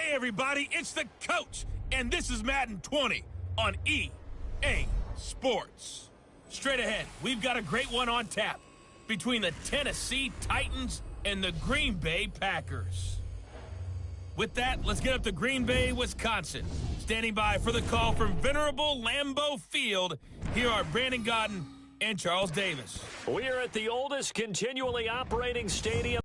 Hey everybody, it's the coach, and this is Madden 20 on EA Sports. Straight ahead, we've got a great one on tap between the Tennessee Titans and the Green Bay Packers. With that, let's get up to Green Bay, Wisconsin. Standing by for the call from venerable Lambeau Field, here are Brandon Godden and Charles Davis. We are at the oldest continually operating stadium.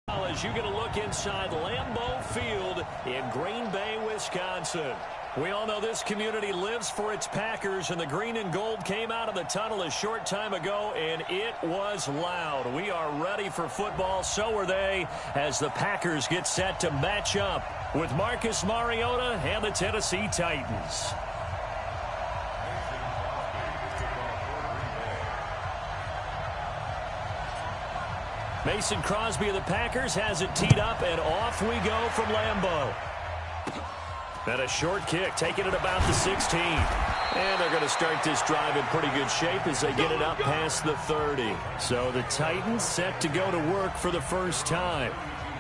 As you get a look inside Lambeau Field in Green Bay, Wisconsin. We all know this community lives for its Packers, and the green and gold came out of the tunnel a short time ago, and it was loud. We are ready for football. So are they, as the Packers get set to match up with Marcus Mariota and the Tennessee Titans. Mason Crosby of the Packers has it teed up, and off we go from Lambeau. And a short kick, taking it about the 16. And they're going to start this drive in pretty good shape as they get it up past the 30. So the Titans set to go to work for the first time.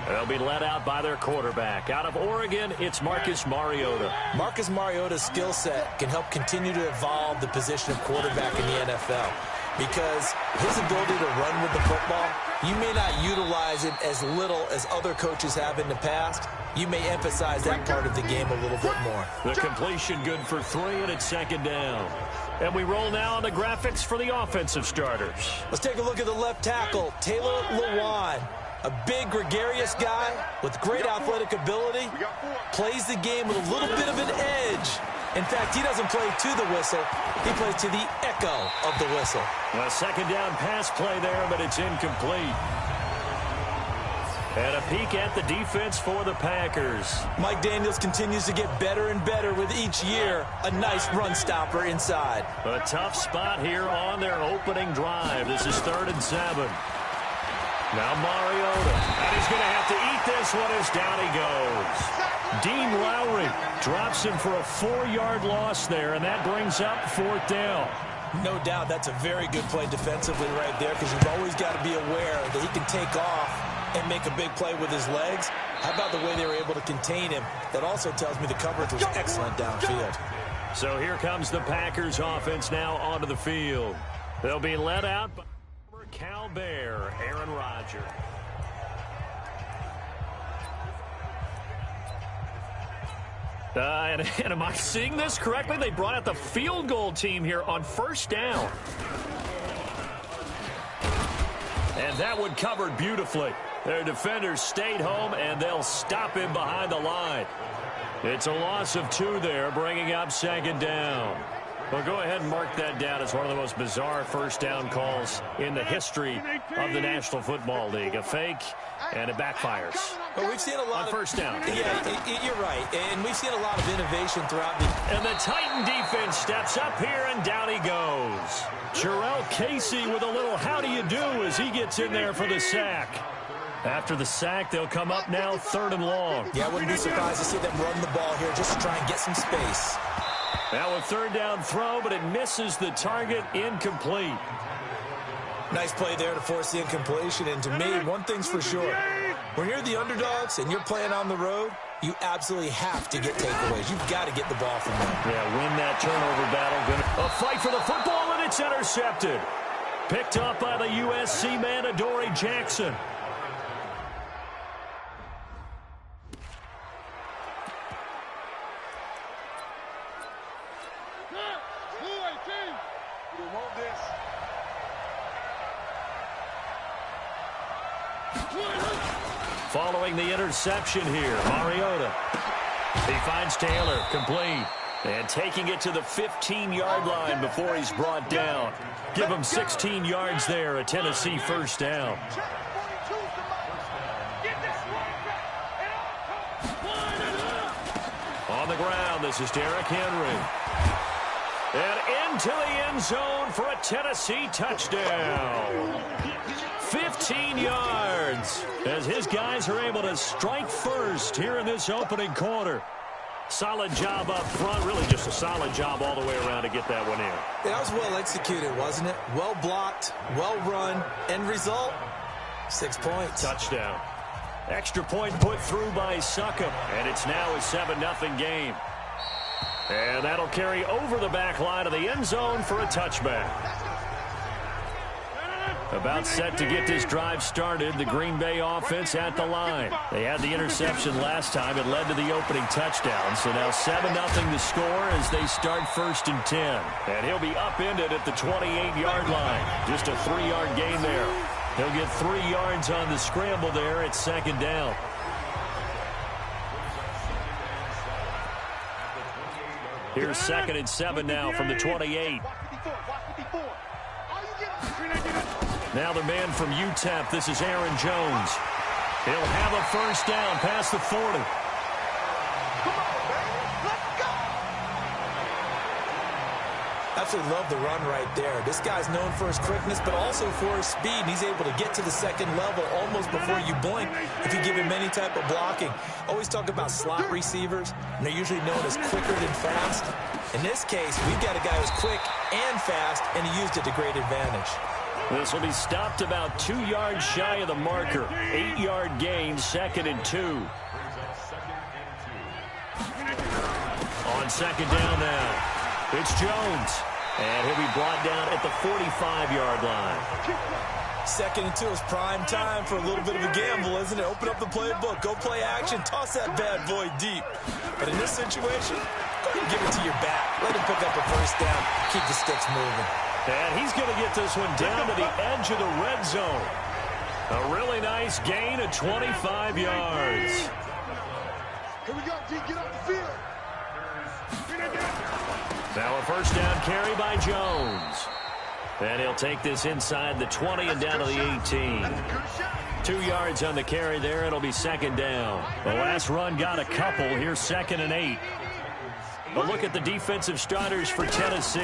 They'll be led out by their quarterback. Out of Oregon, it's Marcus Mariota. Marcus Mariota's skill set can help continue to evolve the position of quarterback in the NFL. Because his ability to run with the football, you may not utilize it as little as other coaches have in the past. You may emphasize that part of the game a little bit more. The completion good for 3, and it's second down. And we roll now on the graphics for the offensive starters. Let's take a look at the left tackle, Taylor Lewan. A big, gregarious guy with great athletic ability. Plays the game with a little bit of an edge. In fact, he doesn't play to the whistle. He plays to the echo of the whistle. A second down pass play there, but it's incomplete. And a peek at the defense for the Packers. Mike Daniels continues to get better and better with each year. A nice run stopper inside. A tough spot here on their opening drive. This is 3rd and 7. Now Mariota. And he's going to have to eat this one as down he goes. Dean Lowry drops him for a 4-yard loss there, and that brings up 4th down. No doubt that's a very good play defensively right there, because you've always got to be aware that he can take off and make a big play with his legs. How about the way they were able to contain him? That also tells me the coverage was excellent downfield. So here comes the Packers offense now onto the field. They'll be led out by Cal Bear, Aaron Rodgers. And am I seeing this correctly? They brought out the field goal team here on 1st down. And that one covered beautifully. Their defenders stayed home, and they'll stop him behind the line. It's a loss of 2 there, bringing up 2nd down. Well, go ahead and mark that down as one of the most bizarre 1st down calls in the history of the National Football League. A fake, and it backfires. But we've seen a lot on 1st down. Yeah, you're right. And we've seen a lot of innovation throughout the... And the Titan defense steps up here, and down he goes. Jarrell Casey with a little how do you do as he gets in there for the sack. After the sack, they'll come up now 3rd and long. Yeah, I wouldn't be surprised to see them run the ball here just to try and get some space. Now a 3rd down throw, but it misses the target, incomplete. Nice play there to force the incompletion. And to me, one thing's for sure. When you're the underdogs and you're playing on the road, you absolutely have to get takeaways. You've got to get the ball from them. Yeah, win that turnover battle. A fight for the football, and it's intercepted. Picked up by the USC man, Adoree Jackson. Following the interception here, Mariota. He finds Taylor, complete. And taking it to the 15-yard line before he's brought down. Give him 16 yards there, a Tennessee 1st down. On the ground, this is Derrick Henry. And into the end zone for a Tennessee touchdown. 15 yards as his guys are able to strike first here in this opening quarter. Solid job up front, really just a solid job all the way around to get that one in. That was well executed, wasn't it? Well blocked, well run, end result, 6 points. Touchdown. Extra point put through by Succop, and it's now a 7-0 game. And that'll carry over the back line of the end zone for a touchback. About set to get this drive started, the Green Bay offense at the line. They had the interception last time. It led to the opening touchdown. So now 7-0 to score as they start 1st and 10. And he'll be upended at the 28-yard line. Just a 3-yard gain there. He'll get 3 yards on the scramble there at 2nd down. Here's 2nd and 7 now from the 28. Now the man from UTEP, this is Aaron Jones. He'll have a 1st down past the 40. Come on, baby. Let's go. Absolutely love the run right there. This guy's known for his quickness, but also for his speed. He's able to get to the 2nd level almost before you blink if you give him any type of blocking. Always talk about slot receivers, and they're usually known as quicker than fast. In this case, we've got a guy who's quick and fast, and he used it to great advantage. This will be stopped about 2 yards shy of the marker. 8-yard gain, 2nd and 2. On 2nd down now, it's Jones. And he'll be brought down at the 45-yard line. 2nd and 2 is prime time for a little bit of a gamble, isn't it? Open up the playbook, go play action, toss that bad boy deep. But in this situation, go ahead and give it to your back. Let him pick up a 1st down, keep the sticks moving. And he's going to get this one down to the edge of the red zone. A really nice gain of 25 yards. Here we go, G. Get off the field. Now a 1st down carry by Jones. And he'll take this inside the 20 and down to the 18. 2 yards on the carry there. It'll be 2nd down. The last run got a couple. Here's 2nd and 8. A look at the defensive starters for Tennessee.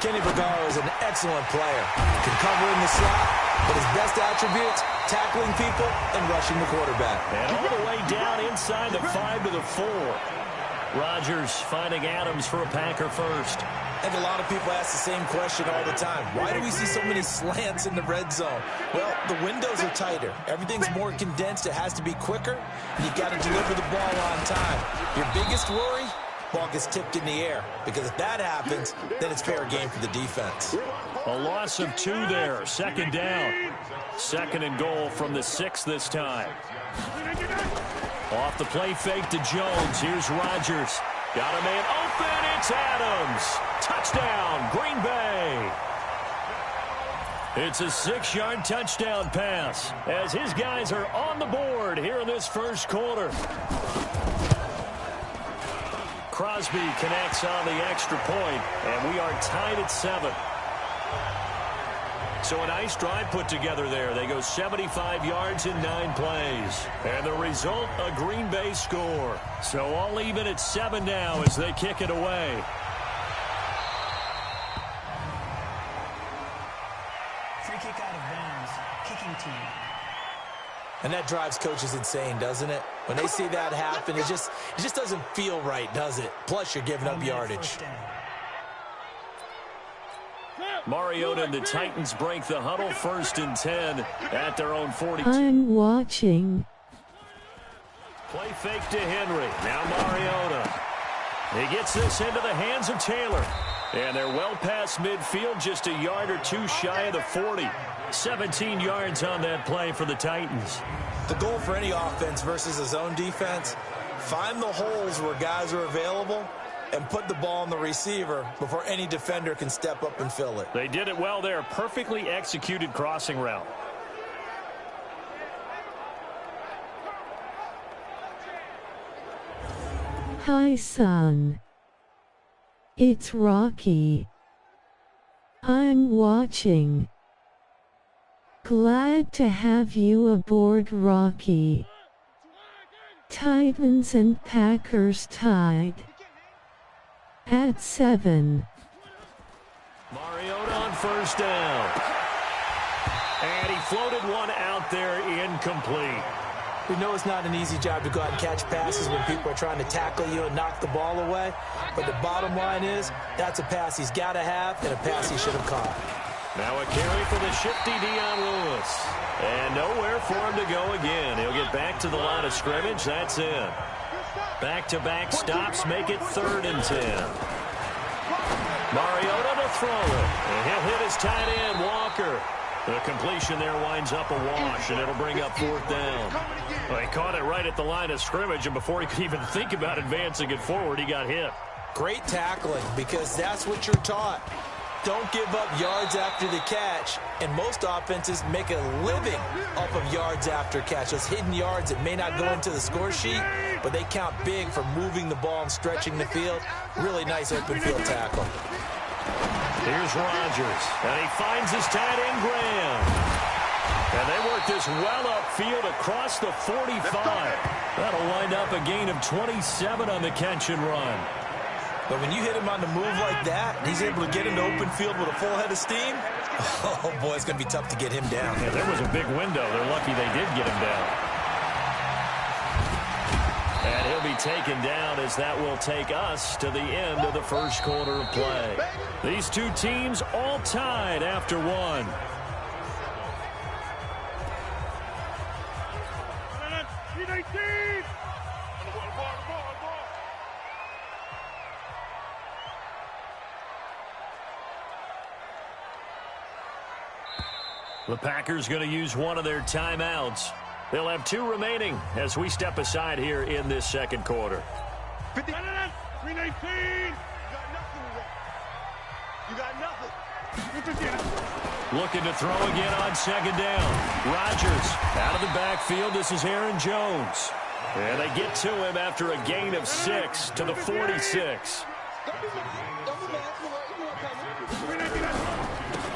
Kenny Vaccaro is an excellent player. Can cover in the slot, but his best attributes, tackling people and rushing the quarterback. And all the way down inside the 5 to the 4. Rodgers finding Adams for a Packer 1st. I think a lot of people ask the same question all the time. Why do we see so many slants in the red zone? Well, the windows are tighter. Everything's more condensed. It has to be quicker, and you've got to deliver the ball on time. Your biggest worry? Ball gets tipped in the air, because if that happens, then it's fair game for the defense. A loss of 2 there. 2nd down. 2nd and goal from the 6 this time. Off the play fake to Jones. Here's Rodgers. Got a man open. It's Adams. Touchdown, Green Bay. It's a 6-yard touchdown pass as his guys are on the board here in this 1st quarter. Crosby connects on the extra point, and we are tied at 7. So a nice drive put together there. They go 75 yards in 9 plays. And the result, a Green Bay score. So all even at 7 now as they kick it away. Free kick out of bounds. Kicking team. And that drives coaches insane, doesn't it? When they see that happen, it just doesn't feel right, does it? Plus, you're giving up yardage. Mariota and the Titans break the huddle, 1st and 10 at their own 42. I'm watching. Play fake to Henry. Now Mariota. He gets this into the hands of Taylor. And they're well past midfield, just a yard or 2 shy of the 40. 17 yards on that play for the Titans. The goal for any offense versus a zone defense, find the holes where guys are available and put the ball on the receiver before any defender can step up and fill it. They did it well there. Perfectly executed crossing route. Hi, son. It's Rocky. I'm watching. Glad to have you aboard, Rocky. Titans and Packers tied at 7. Mariota on 1st down. And he floated one out there, incomplete. We know it's not an easy job to go out and catch passes when people are trying to tackle you and knock the ball away. But the bottom line is, that's a pass he's got to have and a pass he should have caught. Now a carry for the shifty Dion Lewis. And nowhere for him to go again. He'll get back to the line of scrimmage. That's it. Back-to-back stops make it 3rd and 10. Mariota to throw it. And he'll hit his tight end, Walker. The completion there winds up a wash, and it'll bring up 4th down. Well, he caught it right at the line of scrimmage, and before he could even think about advancing it forward, he got hit. Great tackling, because that's what you're taught. Don't give up yards after the catch, and most offenses make a living off of yards after catch. Those hidden yards that may not go into the score sheet, but they count big for moving the ball and stretching the field. Really nice open field tackle. Here's Rodgers, and he finds his tight end, Graham. And they work this well upfield across the 45. That'll wind up a gain of 27 on the catch and run. But when you hit him on the move like that, he's able to get into open field with a full head of steam, oh, boy, it's going to be tough to get him down. Yeah, there was a big window. They're lucky they did get him down. And he'll be taken down as that will take us to the end of the first quarter of play. These two teams all tied after one. The Packers going to use one of their timeouts. They'll have 2 remaining as we step aside here in this second quarter. 319. You got nothing. Looking to throw again on 2nd down. Rodgers out of the backfield. This is Aaron Jones. And they get to him after a gain of 6 to the 46.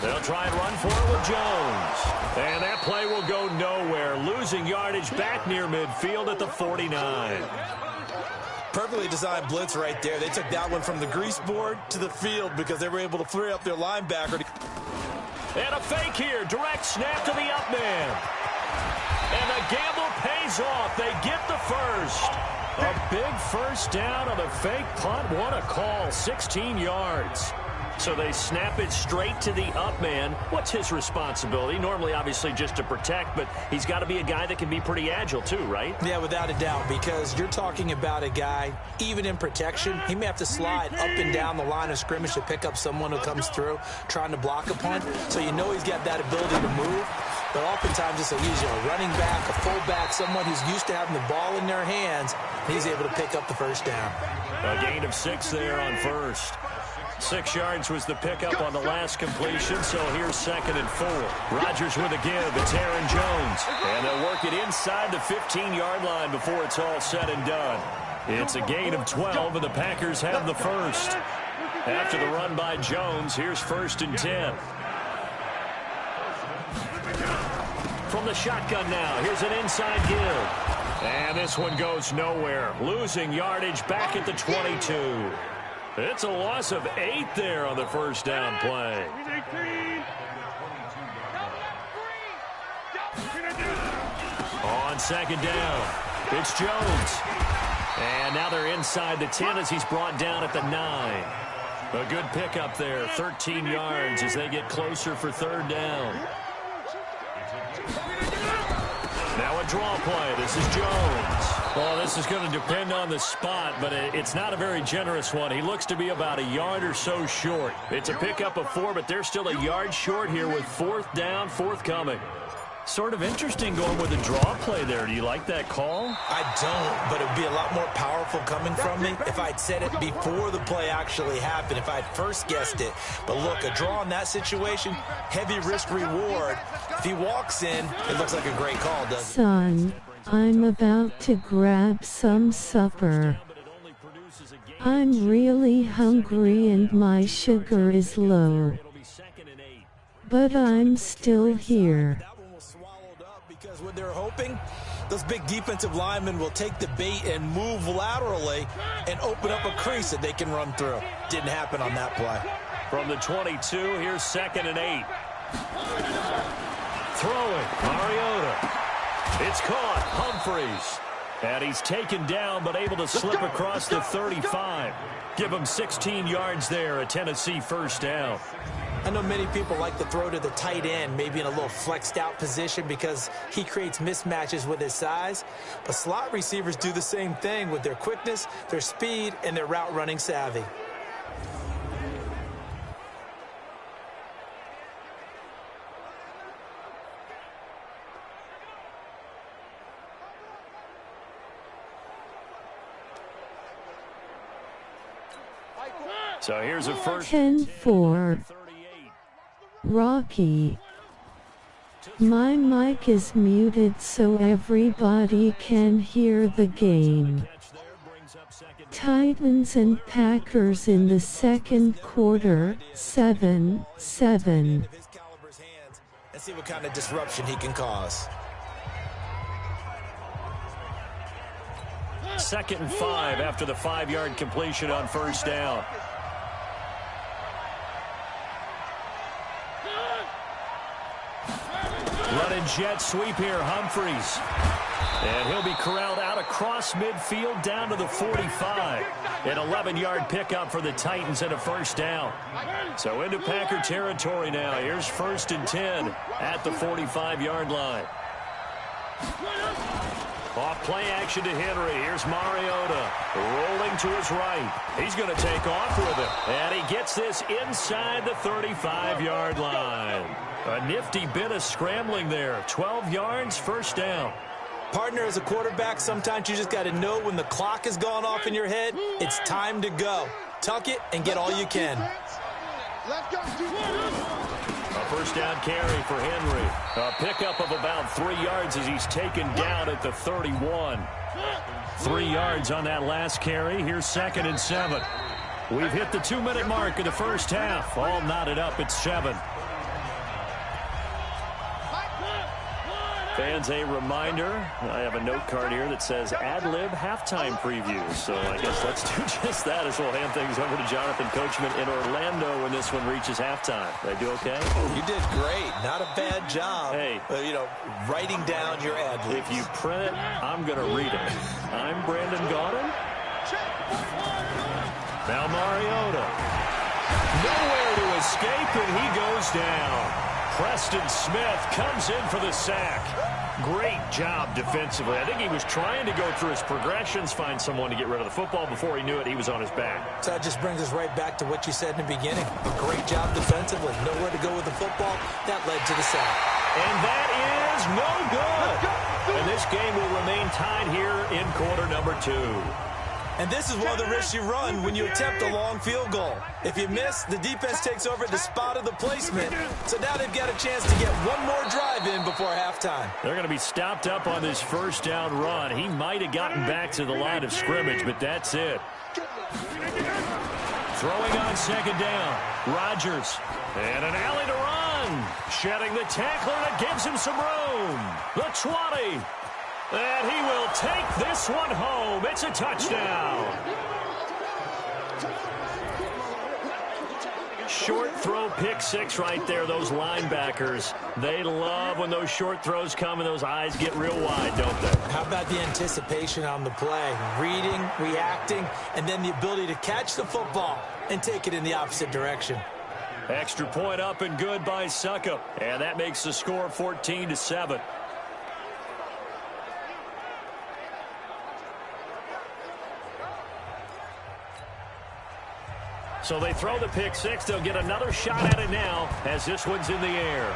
They'll try and run for it with Jones. And that play will go nowhere. Losing yardage back near midfield at the 49. Perfectly designed blitz right there. They took that one from the grease board to the field because they were able to free up their linebacker. And a fake here. Direct snap to the up man. And the gamble pays off. They get the first. A big first down on the fake punt. What a call. 16 yards. So they snap it straight to the up man. What's his responsibility? Normally, obviously, just to protect, but he's got to be a guy that can be pretty agile too, right? Yeah, without a doubt, because you're talking about a guy, even in protection, he may have to slide up and down the line of scrimmage to pick up someone who comes through trying to block a punt. So you know he's got that ability to move. But oftentimes it's a running back, a fullback, someone who's used to having the ball in their hands. He's able to pick up the first down. A gain of 6 there on first. 6 yards was the pickup on the last completion, so here's 2nd and 4. Rodgers with a give. It's Aaron Jones. And they'll work it inside the 15-yard line before it's all said and done. It's a gain of 12, and the Packers have the first. After the run by Jones, here's 1st and 10. From the shotgun now, here's an inside give. And this one goes nowhere. Losing yardage back at the 22. It's a loss of 8 there on the first down play. On 2nd down, it's Jones. And now they're inside the 10 as he's brought down at the 9. A good pickup there, 13 yards as they get closer for 3rd down. Now a draw play. This is Jones. Well, this is going to depend on the spot, but it's not a very generous one. He looks to be about a yard or so short. It's a pickup of 4, but they're still a yard short here with 4th down, forthcoming. Sort of interesting going with a draw play there. Do you like that call? I don't, but it would be a lot more powerful coming from me if I'd said it before the play actually happened, if I'd first guessed it. But look, a draw in that situation, heavy risk reward. If he walks in, it looks like a great call, doesn't it? Son, I'm about to grab some supper. I'm really hungry and my sugar is low. But I'm still here. Because what they're hoping, those big defensive linemen will take the bait and move laterally and open up a crease that they can run through. Didn't happen on that play. From the 22, here's 2nd and 8. Throwing, Mariota. It's caught, Humphreys. And he's taken down but able to slip across the 35. Give him 16 yards there, a Tennessee first down. I know many people like to throw to the tight end, maybe in a little flexed out position because he creates mismatches with his size. But slot receivers do the same thing with their quickness, their speed, and their route running savvy. So here's a first 10-4. Rocky. My mic is muted so everybody can hear the game. Titans and Packers in the second quarter, 7-7. Let's see what kind of disruption he can cause. 2nd and 5 after the 5-yard completion on first down. Running jet sweep here, Humphries. And he'll be corralled out across midfield down to the 45. An 11-yard pickup for the Titans and a first down. So into Packer territory now. Here's 1st and 10 at the 45-yard line. Off play action to Henry. Here's Mariota rolling to his right. He's going to take off with it. And he gets this inside the 35-yard line. A nifty bit of scrambling there. 12 yards, first down. Partner, as a quarterback, sometimes you just got to know when the clock has gone off in your head, it's time to go. Tuck it and get all you can. A first down carry for Henry. A pickup of about 3 yards as he's taken down at the 31. 3 yards on that last carry. Here's 2nd and 7. We've hit the 2-minute mark in the first half. All knotted up at 7. Fans, a reminder, I have a note card here that says ad-lib halftime preview. So I guess let's do just that as we'll hand things over to Jonathan Coachman in Orlando when this one reaches halftime. Did I do okay? You did great. Not a bad job. Hey. Writing down your ad-libs. If you print it, I'm going to read it. I'm Brandon Gaudin. Now Mariota. Nowhere to escape, and he goes down. Preston Smith comes in for the sack. Great job defensively. I think he was trying to go through his progressions, find someone to get rid of the football. Before he knew it, he was on his back. So that just brings us right back to what you said in the beginning. A great job defensively. Nowhere to go with the football. That led to the sack. And that is no good. And this game will remain tied here in quarter number 2. And this is one of the risks you run when you attempt a long field goal. If you miss, the defense takes over at the spot of the placement. So now they've got a chance to get one more drive in before halftime. They're going to be stopped up on this first down run. He might have gotten back to the line of scrimmage, but that's it. Throwing on 2nd down. Rodgers. And an alley to run. Shedding the tackler that gives him some room. The 20. And he will take this one home. It's a touchdown. Short throw, pick 6 right there. Those linebackers, they love when those short throws come and those eyes get real wide, don't they? How about the anticipation on the play? Reading, reacting, and then the ability to catch the football and take it in the opposite direction. Extra point up and good by Succop. And that makes the score 14-7. So they throw the pick 6. They'll get another shot at it now as this one's in the air.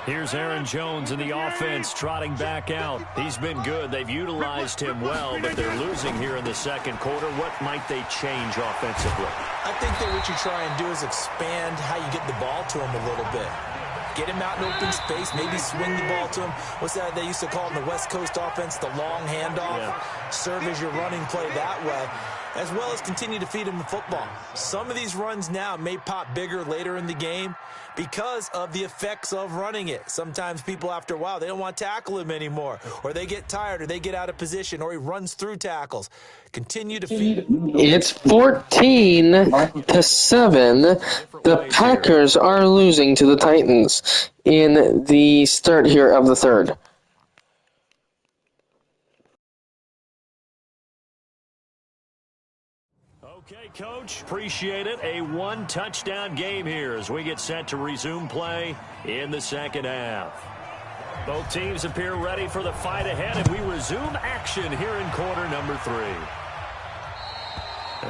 Here's Aaron Jones in the offense trotting back out. He's been good. They've utilized him well, but they're losing here in the second quarter. What might they change offensively? I think that what you try and do is expand how you get the ball to him a little bit. Get him out in open space, maybe swing the ball to him. What's that they used to call in the West Coast offense, the long handoff? Yeah. Serve as your running play that way, as well as continue to feed him the football. Some of these runs now may pop bigger later in the game because of the effects of running it. Sometimes people, after a while, they don't want to tackle him anymore, or they get tired, or they get out of position, or he runs through tackles. Continue to feed him. It's 14-7. The Packers are losing to the Titans in the start here of the third. Okay, Coach, appreciate it. A one-touchdown game here as we get set to resume play in the second half. Both teams appear ready for the fight ahead, and we resume action here in quarter number 3.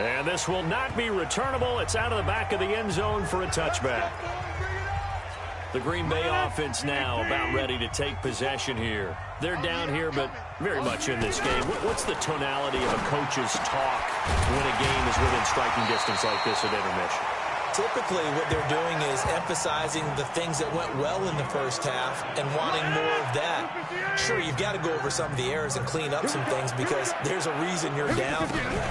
And this will not be returnable. It's out of the back of the end zone for a touchback. The Green Bay offense now about ready to take possession here. They're down here, but very much in this game. What's the tonality of a coach's talk when a game is within striking distance like this at intermission? Typically, what they're doing is emphasizing the things that went well in the first half and wanting more of that. Sure, you've got to go over some of the errors and clean up some things because there's a reason you're down.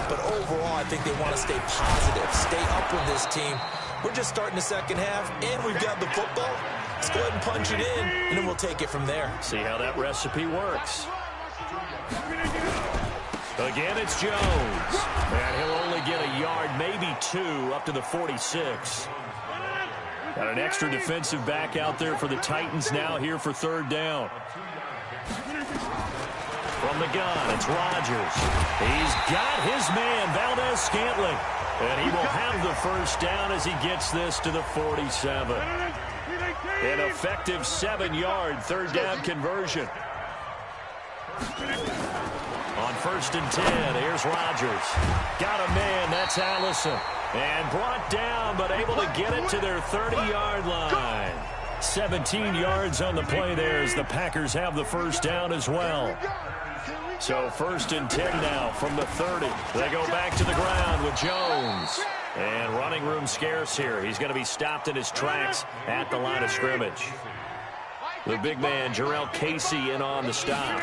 But overall, I think they want to stay positive, stay up with this team. We're just starting the second half, and we've got the football. Let's go ahead and punch it in, and then we'll take it from there. See how that recipe works. Again, it's Jones. And he'll only get a yard, maybe 2, up to the 46. Got an extra defensive back out there for the Titans now here for third down. From the gun, it's Rodgers. He's got his man, Valdez-Scantling. And he will have the first down as he gets this to the 47. An effective 7-yard third down conversion. On 1st and 10, here's Rodgers. Got a man, that's Allison. And brought down, but able to get it to their 30-yard line. 17 yards on the play there as the Packers have the first down as well. So 1st and 10 now from the 30. They go back to the ground with Jones. And running room scarce here. He's going to be stopped in his tracks at the line of scrimmage. The big man, Jarrell Casey, in on the stop.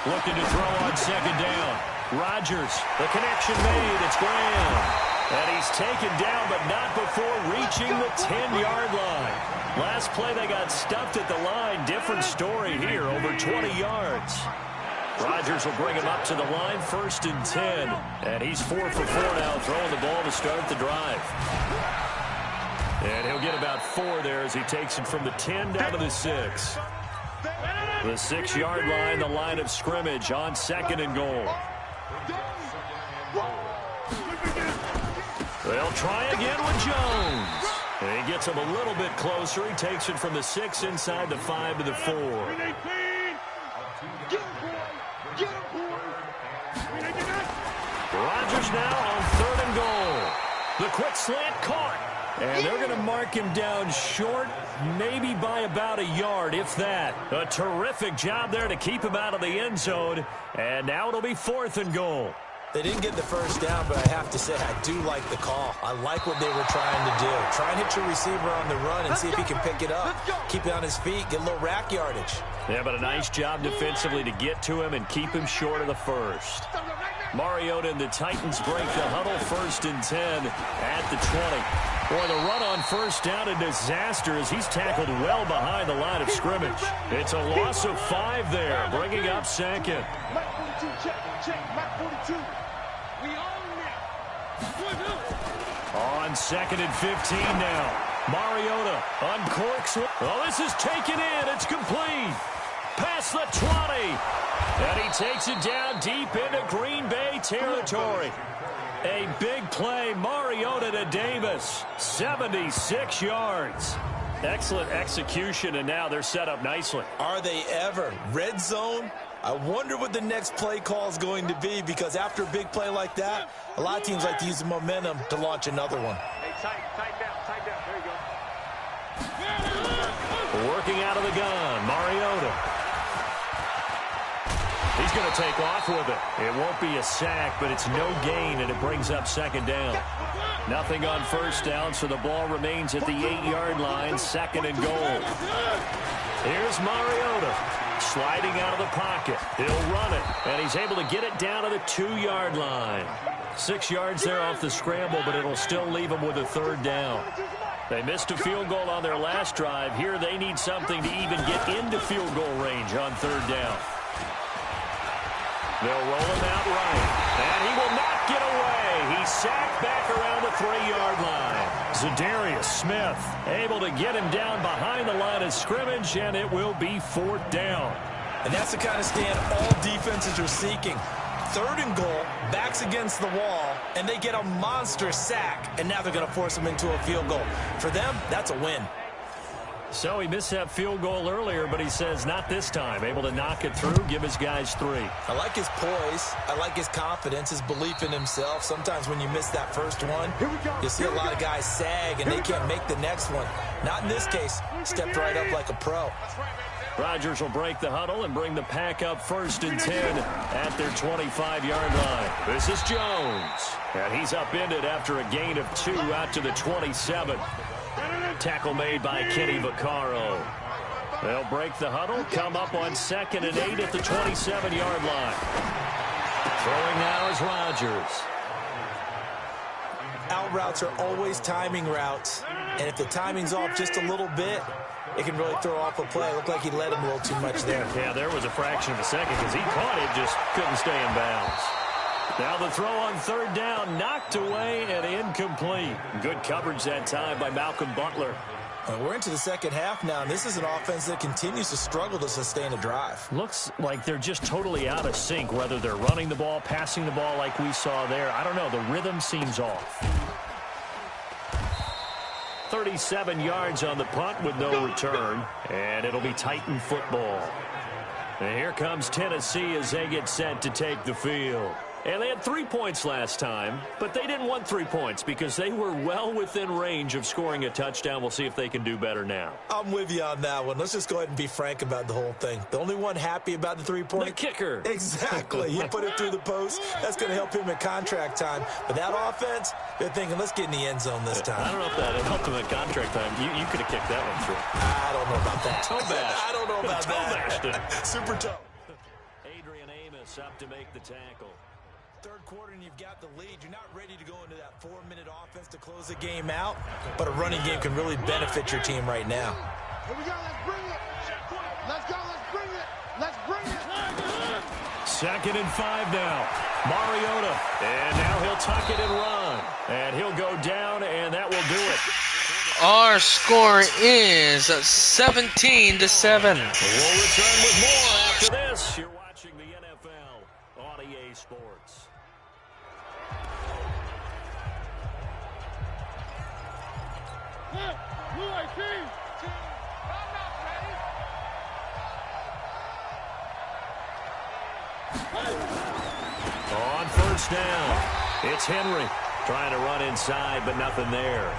Looking to throw on second down. Rodgers, the connection made. It's Graham. And he's taken down, but not before reaching the 10-yard line. Last play, they got stuffed at the line. Different story here, over 20 yards. Rodgers will bring him up to the line, 1st and 10. And he's 4 for 4 now, throwing the ball to start the drive. And he'll get about 4 there as he takes it from the 10 down to the 6. The 6-yard line, the line of scrimmage on 2nd and goal. They'll try again with Jones. And he gets him a little bit closer. He takes it from the 6 inside the 5 to the 4. Rodgers now on 3rd and goal. The quick slant caught. And they're going to mark him down short, maybe by about a yard, if that. A terrific job there to keep him out of the end zone. And now it'll be 4th and goal. They didn't get the first down, but I have to say I do like the call. I like what they were trying to do. Try and hit your receiver on the run and see if he can pick it up. Keep it on his feet, get a little rack yardage. Yeah, but a nice job defensively to get to him and keep him short of the first. Mariota and the Titans break the huddle, 1st and 10 at the 20. Boy, the run on first down, a disaster as he's tackled well behind the line of scrimmage. It's a loss of 5 there, bringing up 2nd. On 2nd and 15 now. Mariota uncorks. Oh, this is taken in. It's complete. Past the 20. And he takes it down deep into Green Bay territory. A big play, Mariota to Davis. 76 yards. Excellent execution, and now they're set up nicely. Are they ever? Red zone? I wonder what the next play call is going to be, because after a big play like that, a lot of teams like to use the momentum to launch another one. Hey, tight down. There you go. Working out of the gun, Mariota. He's going to take off with it. It won't be a sack, but it's no gain, and it brings up 2nd down. Nothing on first down, so the ball remains at the 8-yard line, 2nd and goal. Here's Mariota. Sliding out of the pocket. He'll run it, and he's able to get it down to the 2-yard line. 6 yards there off the scramble, but it'll still leave him with a 3rd down. They missed a field goal on their last drive. Here they need something to even get into field goal range on 3rd down. They'll roll him out right, and he will not get away. He's sacked back around the 3-yard line. Zadarius Smith able to get him down behind the line of scrimmage, and it will be 4th down. And that's the kind of stand all defenses are seeking. 3rd and goal, backs against the wall, and they get a monster sack, and now they're going to force them into a field goal. For them, that's a win. So he missed that field goal earlier, but he says not this time. Able to knock it through, give his guys 3. I like his poise. I like his confidence, his belief in himself. Sometimes when you miss that first one, you see a lot of guys sag, and they can't make the next one. Not in this case. Stepped right up like a pro. Rodgers will break the huddle and bring the pack up 1st and 10 at their 25-yard line. This is Jones, and he's upended after a gain of 2 out to the 27. Tackle made by Kenny Vaccaro. They'll break the huddle, come up on 2nd and 8 at the 27-yard line. Throwing now is Rodgers. Out routes are always timing routes, and if the timing's off just a little bit, it can really throw off a play. Looked like he led him a little too much there. Yeah, there was a fraction of a second because he caught it, just couldn't stay in bounds. Now the throw on 3rd down, knocked away and incomplete. Good coverage that time by Malcolm Butler. We're into the second half now, and this is an offense that continues to struggle to sustain a drive. Looks like they're just totally out of sync, whether they're running the ball, passing the ball like we saw there. I don't know. The rhythm seems off. 37 yards on the punt with no return, and it'll be Titan football. And here comes Tennessee as they get set to take the field. And they had 3 points last time, but they didn't want 3 points because they were well within range of scoring a touchdown. We'll see if they can do better now. I'm with you on that one. Let's just go ahead and be frank about the whole thing. The only one happy about the 3-point? The kicker. Exactly. He put it through the post. That's going to help him in contract time. But that offense, they're thinking, let's get in the end zone this time. I don't know if that helped him in contract time. You could have kicked that one through. I don't know about that. Toe bash. I don't know about that. Super toe. Adrian Amos up to make the tackle. 3rd quarter and you've got the lead. You're not ready to go into that 4-minute offense to close the game out, but a running game can really benefit your team right now. Here we go. Let's bring it. Let's go. Let's bring it. Let's bring it. 2nd and 5 now. Mariota. And now he'll tuck it and run. And he'll go down, and that will do it. Our score is 17-7. We'll return with more after this. You're watching the NFL on EA Sports. On 1st down, it's Henry trying to run inside, but nothing there.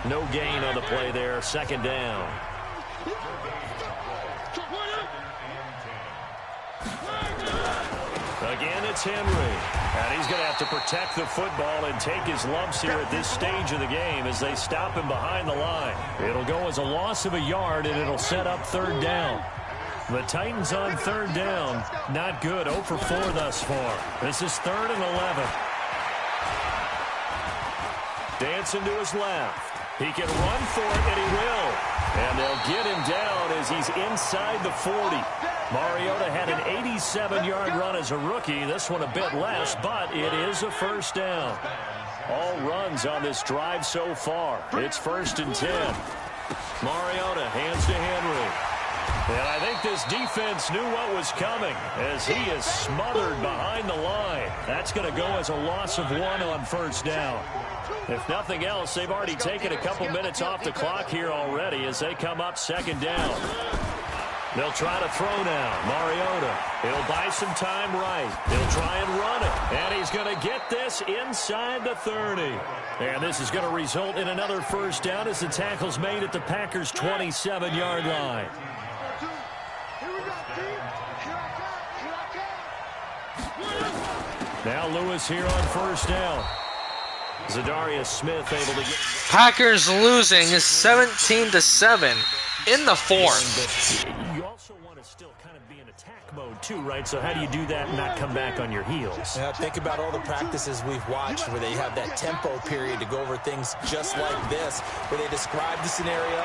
No gain on the play there. 2nd down. Again, it's Henry. And he's going to have to protect the football and take his lumps here at this stage of the game as they stop him behind the line. It'll go as a loss of a yard, and it'll set up 3rd down. The Titans on 3rd down. Not good. 0 for 4 thus far. This is 3rd and 11. Dancing to his left. He can run for it, and he will. And they'll get him down as he's inside the 40. Mariota had an 87-yard run as a rookie. This one a bit less, but it is a 1st down. All runs on this drive so far. It's 1st and 10. Mariota hands to Henry. And I think this defense knew what was coming as he is smothered behind the line. That's going to go as a loss of 1 on 1st down. If nothing else, they've already taken a couple minutes off the clock here already as they come up 2nd down. They'll try to throw now. Mariota. He'll buy some time right. He'll try and run it. And he's going to get this inside the 30. And this is going to result in another 1st down as the tackle's made at the Packers' 27-yard line. Now Lewis here on 1st down. Zadarius Smith able to get... Packers losing 17-7 in the 4th. You also want to still kind of be in attack mode too, right? So how do you do that and not come back on your heels? Yeah, think about all the practices we've watched where they have that tempo period to go over things just like this, where they describe the scenario,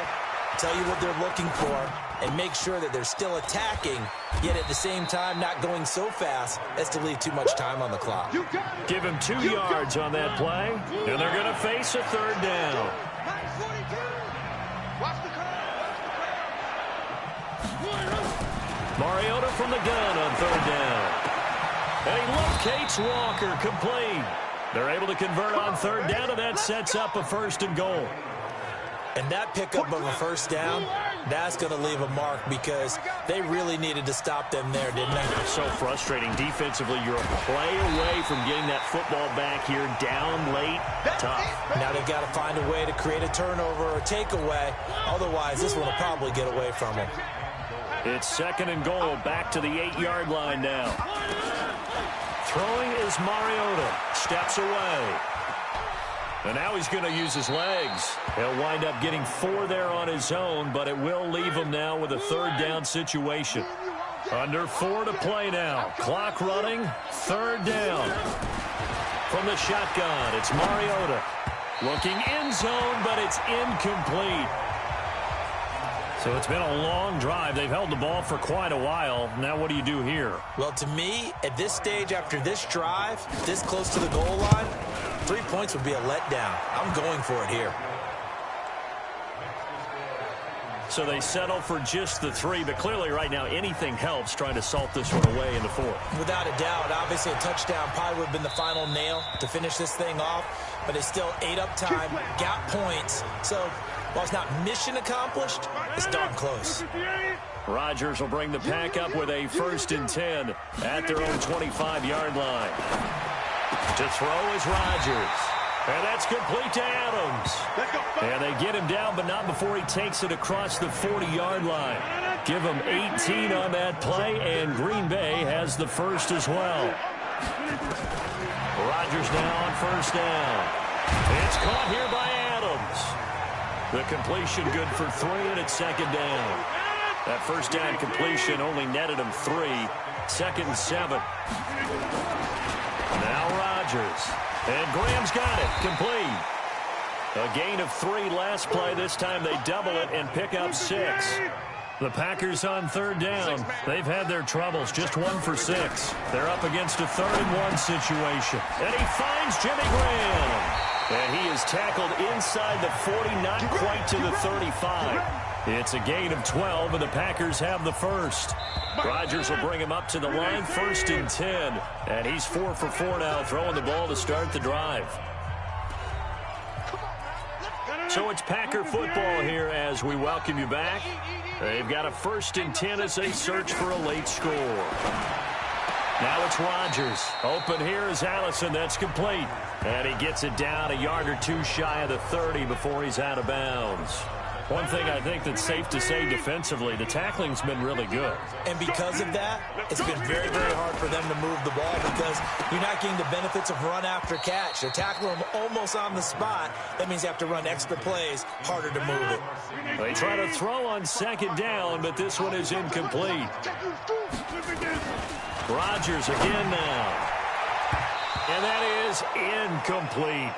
tell you what they're looking for, and make sure that they're still attacking, yet at the same time not going so fast as to leave too much time on the clock. Give him 2 yards on that play, and they're going to face a 3rd down. Mariota from the gun on 3rd down. And he locates Walker, complete. They're able to convert on third down, and that sets up a 1st and goal. And that pickup of a 1st down, that's going to leave a mark because they really needed to stop them there, didn't they? So frustrating. Defensively, you're a play away from getting that football back here, down late, tough. Now they've got to find a way to create a turnover or a takeaway. Otherwise, this one will probably get away from them. It's 2nd and goal, back to the 8-yard line now. Throwing is Mariota. Steps away. And now he's going to use his legs. He'll wind up getting 4 there on his own, but it will leave him now with a 3rd down situation. Under 4 to play now. Clock running. 3rd down. From the shotgun, it's Mariota. Looking end zone, but it's incomplete. So it's been a long drive. They've held the ball for quite a while. Now what do you do here? Well, to me, at this stage, after this drive, this close to the goal line, 3 points would be a letdown. I'm going for it here. So they settle for just the 3, but clearly right now anything helps trying to salt this one away in the 4th. Without a doubt, obviously a touchdown probably would have been the final nail to finish this thing off, but it's still ate up time, got points. So while it's not mission accomplished, it's darn close. Rodgers will bring the pack up with a 1st and 10 at their own 25-yard line. To throw is Rodgers. And that's complete to Adams. And they get him down, but not before he takes it across the 40-yard line. Give him 18 on that play, and Green Bay has the 1st as well. Rodgers now on 1st down. It's caught here by Adams. The completion good for 3, and it's 2nd down. That 1st down completion only netted him 3. 2nd and 7. Now Rodgers. And Graham's got it. Complete. A gain of 3 last play. This time they double it and pick up 6. The Packers on 3rd down. They've had their troubles. Just 1 for 6. They're up against a 3rd and 1 situation. And he finds Jimmy Graham. And he is tackled inside the 40, not quite to the 35. It's a gain of 12, and the Packers have the 1st. Rodgers will bring him up to the line, 1st and 10. And he's 4 for 4 now, throwing the ball to start the drive. So it's Packer football here as we welcome you back. They've got a 1st and 10 as they search for a late score. Now it's Rodgers. Open here is Allison. That's complete. And he gets it down a yard or 2 shy of the 30 before he's out of bounds. One thing I think that's safe to say defensively, the tackling's been really good. And because of that, it's been very, very hard for them to move the ball because you're not getting the benefits of run after catch. They're tackling them almost on the spot. That means they have to run extra plays, harder to move it. They try to throw on 2nd down, but this one is incomplete. Rodgers again now. And that is incomplete.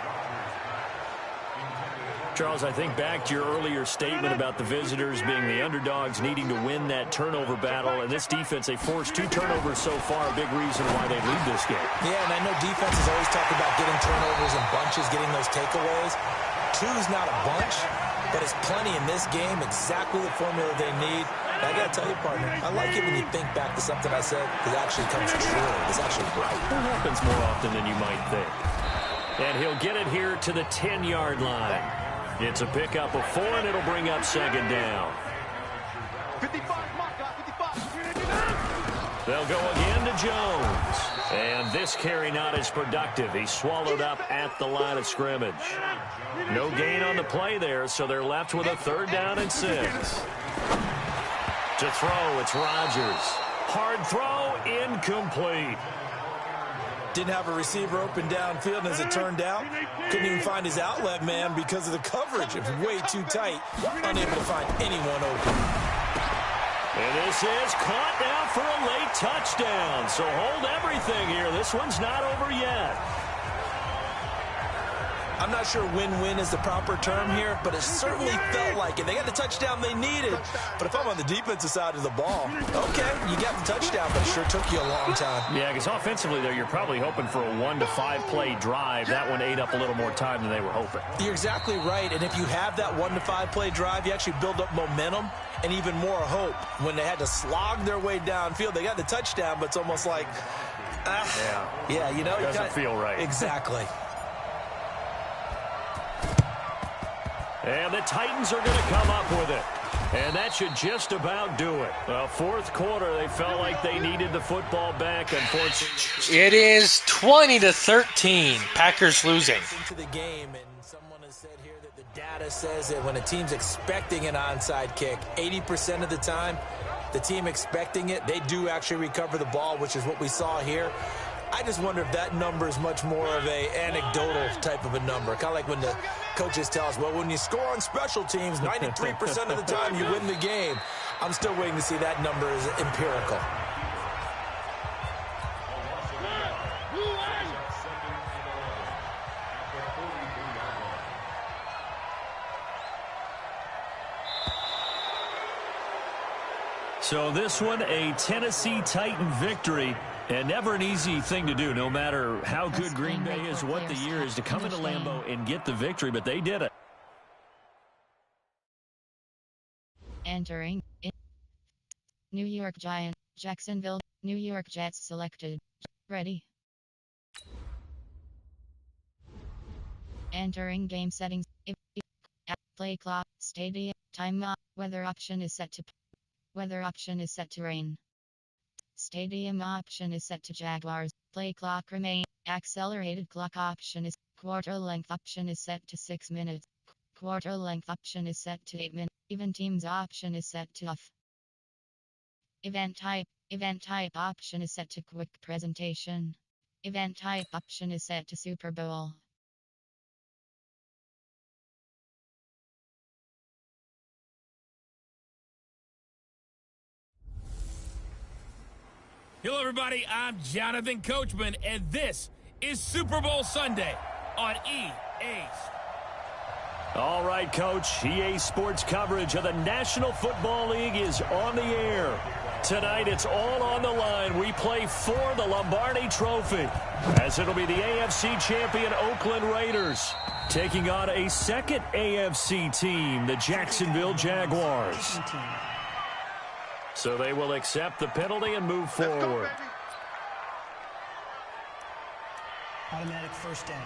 Charles, I think back to your earlier statement about the visitors being the underdogs needing to win that turnover battle. And this defense, they forced 2 turnovers so far, a big reason why they lead this game. Yeah, and I know defenses always talk about getting turnovers in bunches, getting those takeaways. 2 is not a bunch, but it's plenty in this game, exactly the formula they need. And I got to tell you, partner, I like it when you think back to something I said that actually comes true. It's actually right. It happens more often than you might think. And he'll get it here to the 10-yard line. It's a pickup of 4, and it'll bring up 2nd down. 55. They'll go again to Jones. And this carry not as productive. He's swallowed up at the line of scrimmage. No gain on the play there, so they're left with a 3rd down and 6. To throw, it's Rodgers. Hard throw, incomplete. Didn't have a receiver open downfield, and as it turned out, couldn't even find his outlet man because of the coverage. It was way too tight, unable to find anyone open. And this is caught now for a late touchdown. So hold everything here. This one's not over yet. I'm not sure win-win is the proper term here, but it certainly felt like it. They got the touchdown they needed, but if I'm on the defensive side of the ball, okay, you got the touchdown, but it sure took you a long time. Yeah, because offensively there, you're probably hoping for a 1 to 5 play drive. That one ate up a little more time than they were hoping. You're exactly right, and if you have that 1 to 5 play drive, you actually build up momentum and even more hope. When they had to slog their way downfield, they got the touchdown, but it's almost like Yeah, you know. Doesn't feel right. Exactly. And the Titans are going to come up with it. And that should just about do it. Well, fourth quarter, they felt like they needed the football back. Unfortunately, it is 20-13. Packers losing. Into the game, and someone has said here that the data says that when a team's expecting an onside kick, 80% of the time, the team expecting it, they do actually recover the ball, which is what we saw here. I just wonder if that number is much more of a anecdotal type of a number. Kind of like when the coaches tell us, well, when you score on special teams, 93% of the time you win the game. I'm still waiting to see that number is empirical. so this one, a Tennessee Titan victory. And never an easy thing to do, no matter how good Green Bay is, what the year is, to come into Lambeau and get the victory, but they did it. Entering New York Giants, Jacksonville, New York Jets selected. Ready. Entering game settings. Play clock, stadium, time, weather option is set to rain. Stadium option is set to Jaguars. Play clock remain. Accelerated clock option is. Quarter length option is set to 6 minutes. Quarter length option is set to 8 minutes. Even teams option is set to off. Event type option is set to quick presentation. Event type option is set to Super Bowl. Hello, everybody. I'm Jonathan Coachman, and this is Super Bowl Sunday on EA Sports. All right, Coach. EA Sports coverage of the National Football League is on the air. Tonight, it's all on the line. We play for the Lombardi Trophy, as it'll be the AFC champion Oakland Raiders taking on a second AFC team, the Jacksonville Jaguars. So they will accept the penalty and move forward. Automatic first down.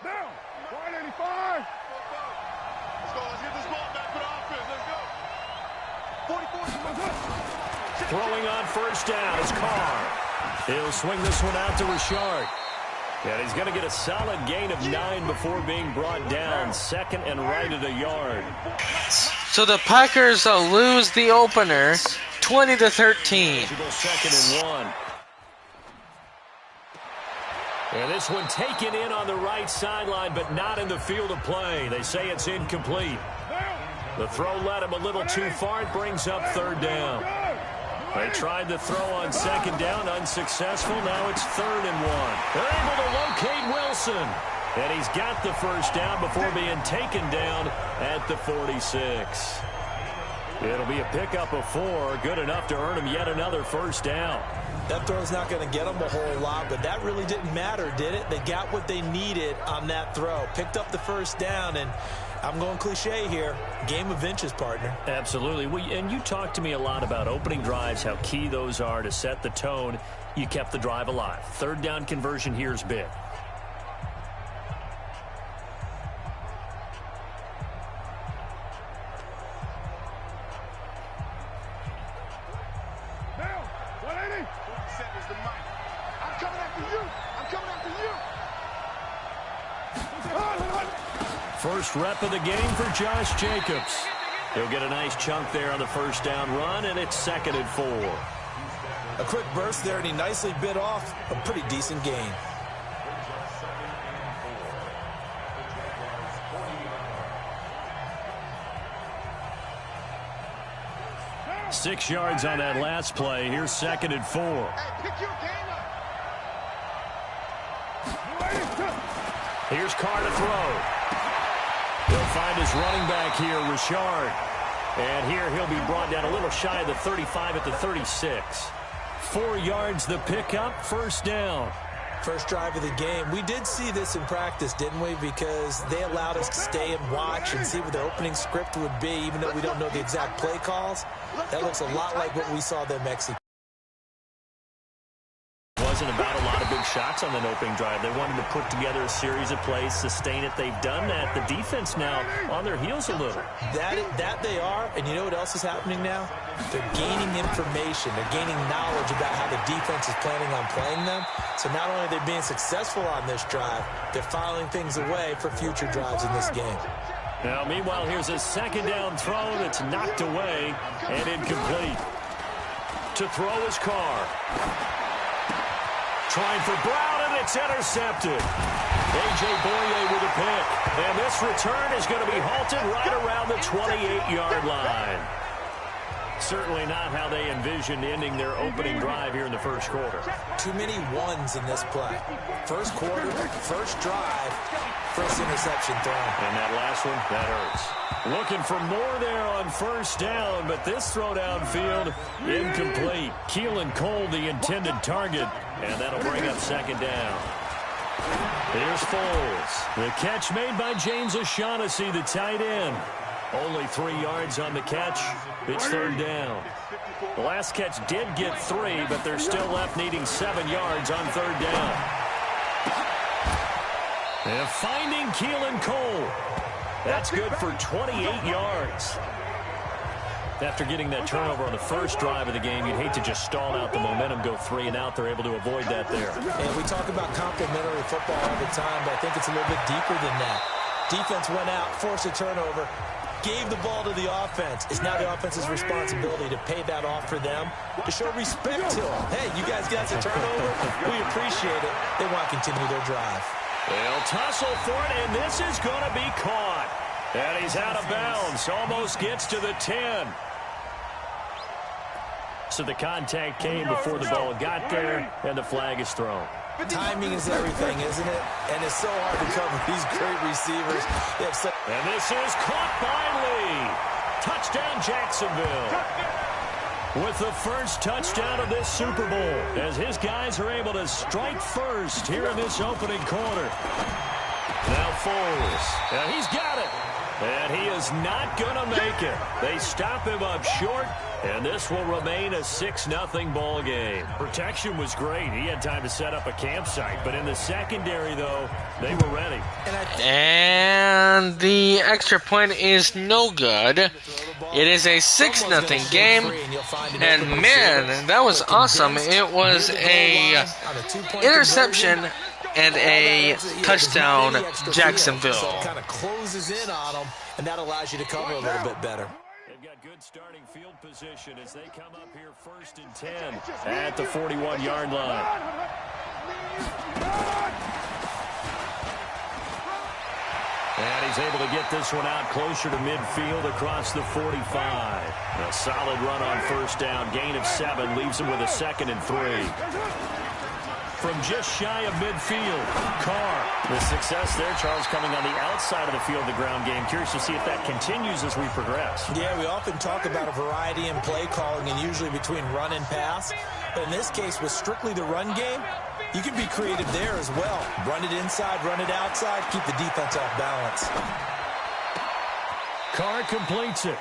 Down. 185. Let's go. Let's get this ball back for the offense. Let's go. 44. Throwing on first down is Carr. He'll swing this one out to Richard. And he's going to get a solid gain of 9 before being brought down. Second and right at a yard. So the Packers lose the opener, 20-13. Second and 1. And this one taken in on the right sideline, but not in the field of play. They say it's incomplete. The throw led him a little too far. It brings up third down. They tried the throw on second down, unsuccessful. Now it's 3rd and 1. They're able to locate Wilson. And he's got the first down before being taken down at the 46. It'll be a pickup of 4, good enough to earn him yet another first down. That throw's not going to get them a whole lot, but that really didn't matter, did it? They got what they needed on that throw. Picked up the first down, and I'm going cliche here. Game of inches, partner. Absolutely. And you talked to me a lot about opening drives, how key those are to set the tone. You kept the drive alive. 3rd down conversion here is big. First rep of the game for Josh Jacobs. He'll get a nice chunk there on the first down run, and it's 2nd and 4. A quick burst there, and he nicely bit off a pretty decent gain. Six yards on that last play. Here's 2nd and 4. Here's Carr to throw. He'll find his running back here, Richard. And here he'll be brought down a little shy of the 35 at the 36. 4 yards the pickup, first down. First drive of the game. We did see this in practice, didn't we? Because they allowed us to stay and watch and see what the opening script would be, even though we don't know the exact play calls. That looks a lot like what we saw them execute. wasn't about a lot of big shots on that opening drive. They wanted to put together a series of plays, sustain it. They've done that. The defense now on their heels a little. That they are, and you know what else is happening now? They're gaining information. They're gaining knowledge about how the defense is planning on playing them. So not only are they being successful on this drive, they're filing things away for future drives in this game. Now, meanwhile, here's a second down throw that's knocked away and incomplete. To throw his Carr. Trying for Brown, and it's intercepted. A.J. Boye with a pick. And this return is going to be halted right around the 28-yard line. Certainly not how they envisioned ending their opening drive here in the first quarter. Too many ones in this play. First quarter, first drive, first interception throw. And that last one, that hurts. Looking for more there on first down, but this throw downfield, incomplete. Keelan Cole, the intended target, and that'll bring up second down. Here's Foles. The catch made by James O'Shaughnessy, the tight end. Only 3 yards on the catch. It's third down. The last catch did get 3, but they're still left needing 7 yards on third down. And finding Keelan Cole. That's good for 28 yards. After getting that turnover on the first drive of the game, you'd hate to just stall out the momentum, go 3 and out. They're able to avoid that there. And we talk about complementary football all the time, but I think it's a little bit deeper than that. Defense went out, forced a turnover, gave the ball to the offense. It's now the offense's responsibility to pay that off for them, to show respect to them. Hey, you guys got the turnover. We appreciate it. They want to continue their drive. They'll tussle for it, and this is going to be caught. And he's out of bounds. Almost gets to the 10. So the contact came before the ball got there, and the flag is thrown. Timing is everything, isn't it? And it's so hard to cover these great receivers. And this is caught by Lee. Touchdown, Jacksonville. With the first touchdown of this Super Bowl, as his guys are able to strike first here in this opening quarter. Now Foles. Now he's got it. And he is not going to make it. They stop him up short, and this will remain a 6-0 ball game. Protection was great. He had time to set up a campsite, but in the secondary, though, they were ready. And the extra point is no good. It is a 6-0 game, and man, that was awesome. It was a interception and a touchdown, Jacksonville. Kind of closes in on them, and that allows you to cover a little bit better. They've got good starting field position as they come up here 1st and 10 at the 41-yard line. And he's able to get this one out closer to midfield across the 45. A solid run on first down. Gain of 7 leaves him with a 2nd and 3. From just shy of midfield, Carr. The success there, Charles, coming on the outside of the field of the ground game. Curious to see if that continues as we progress. Yeah, we often talk about a variety in play calling and usually between run and pass. But in this case, with strictly the run game, you can be creative there as well. Run it inside, run it outside, keep the defense off balance. Carr completes it.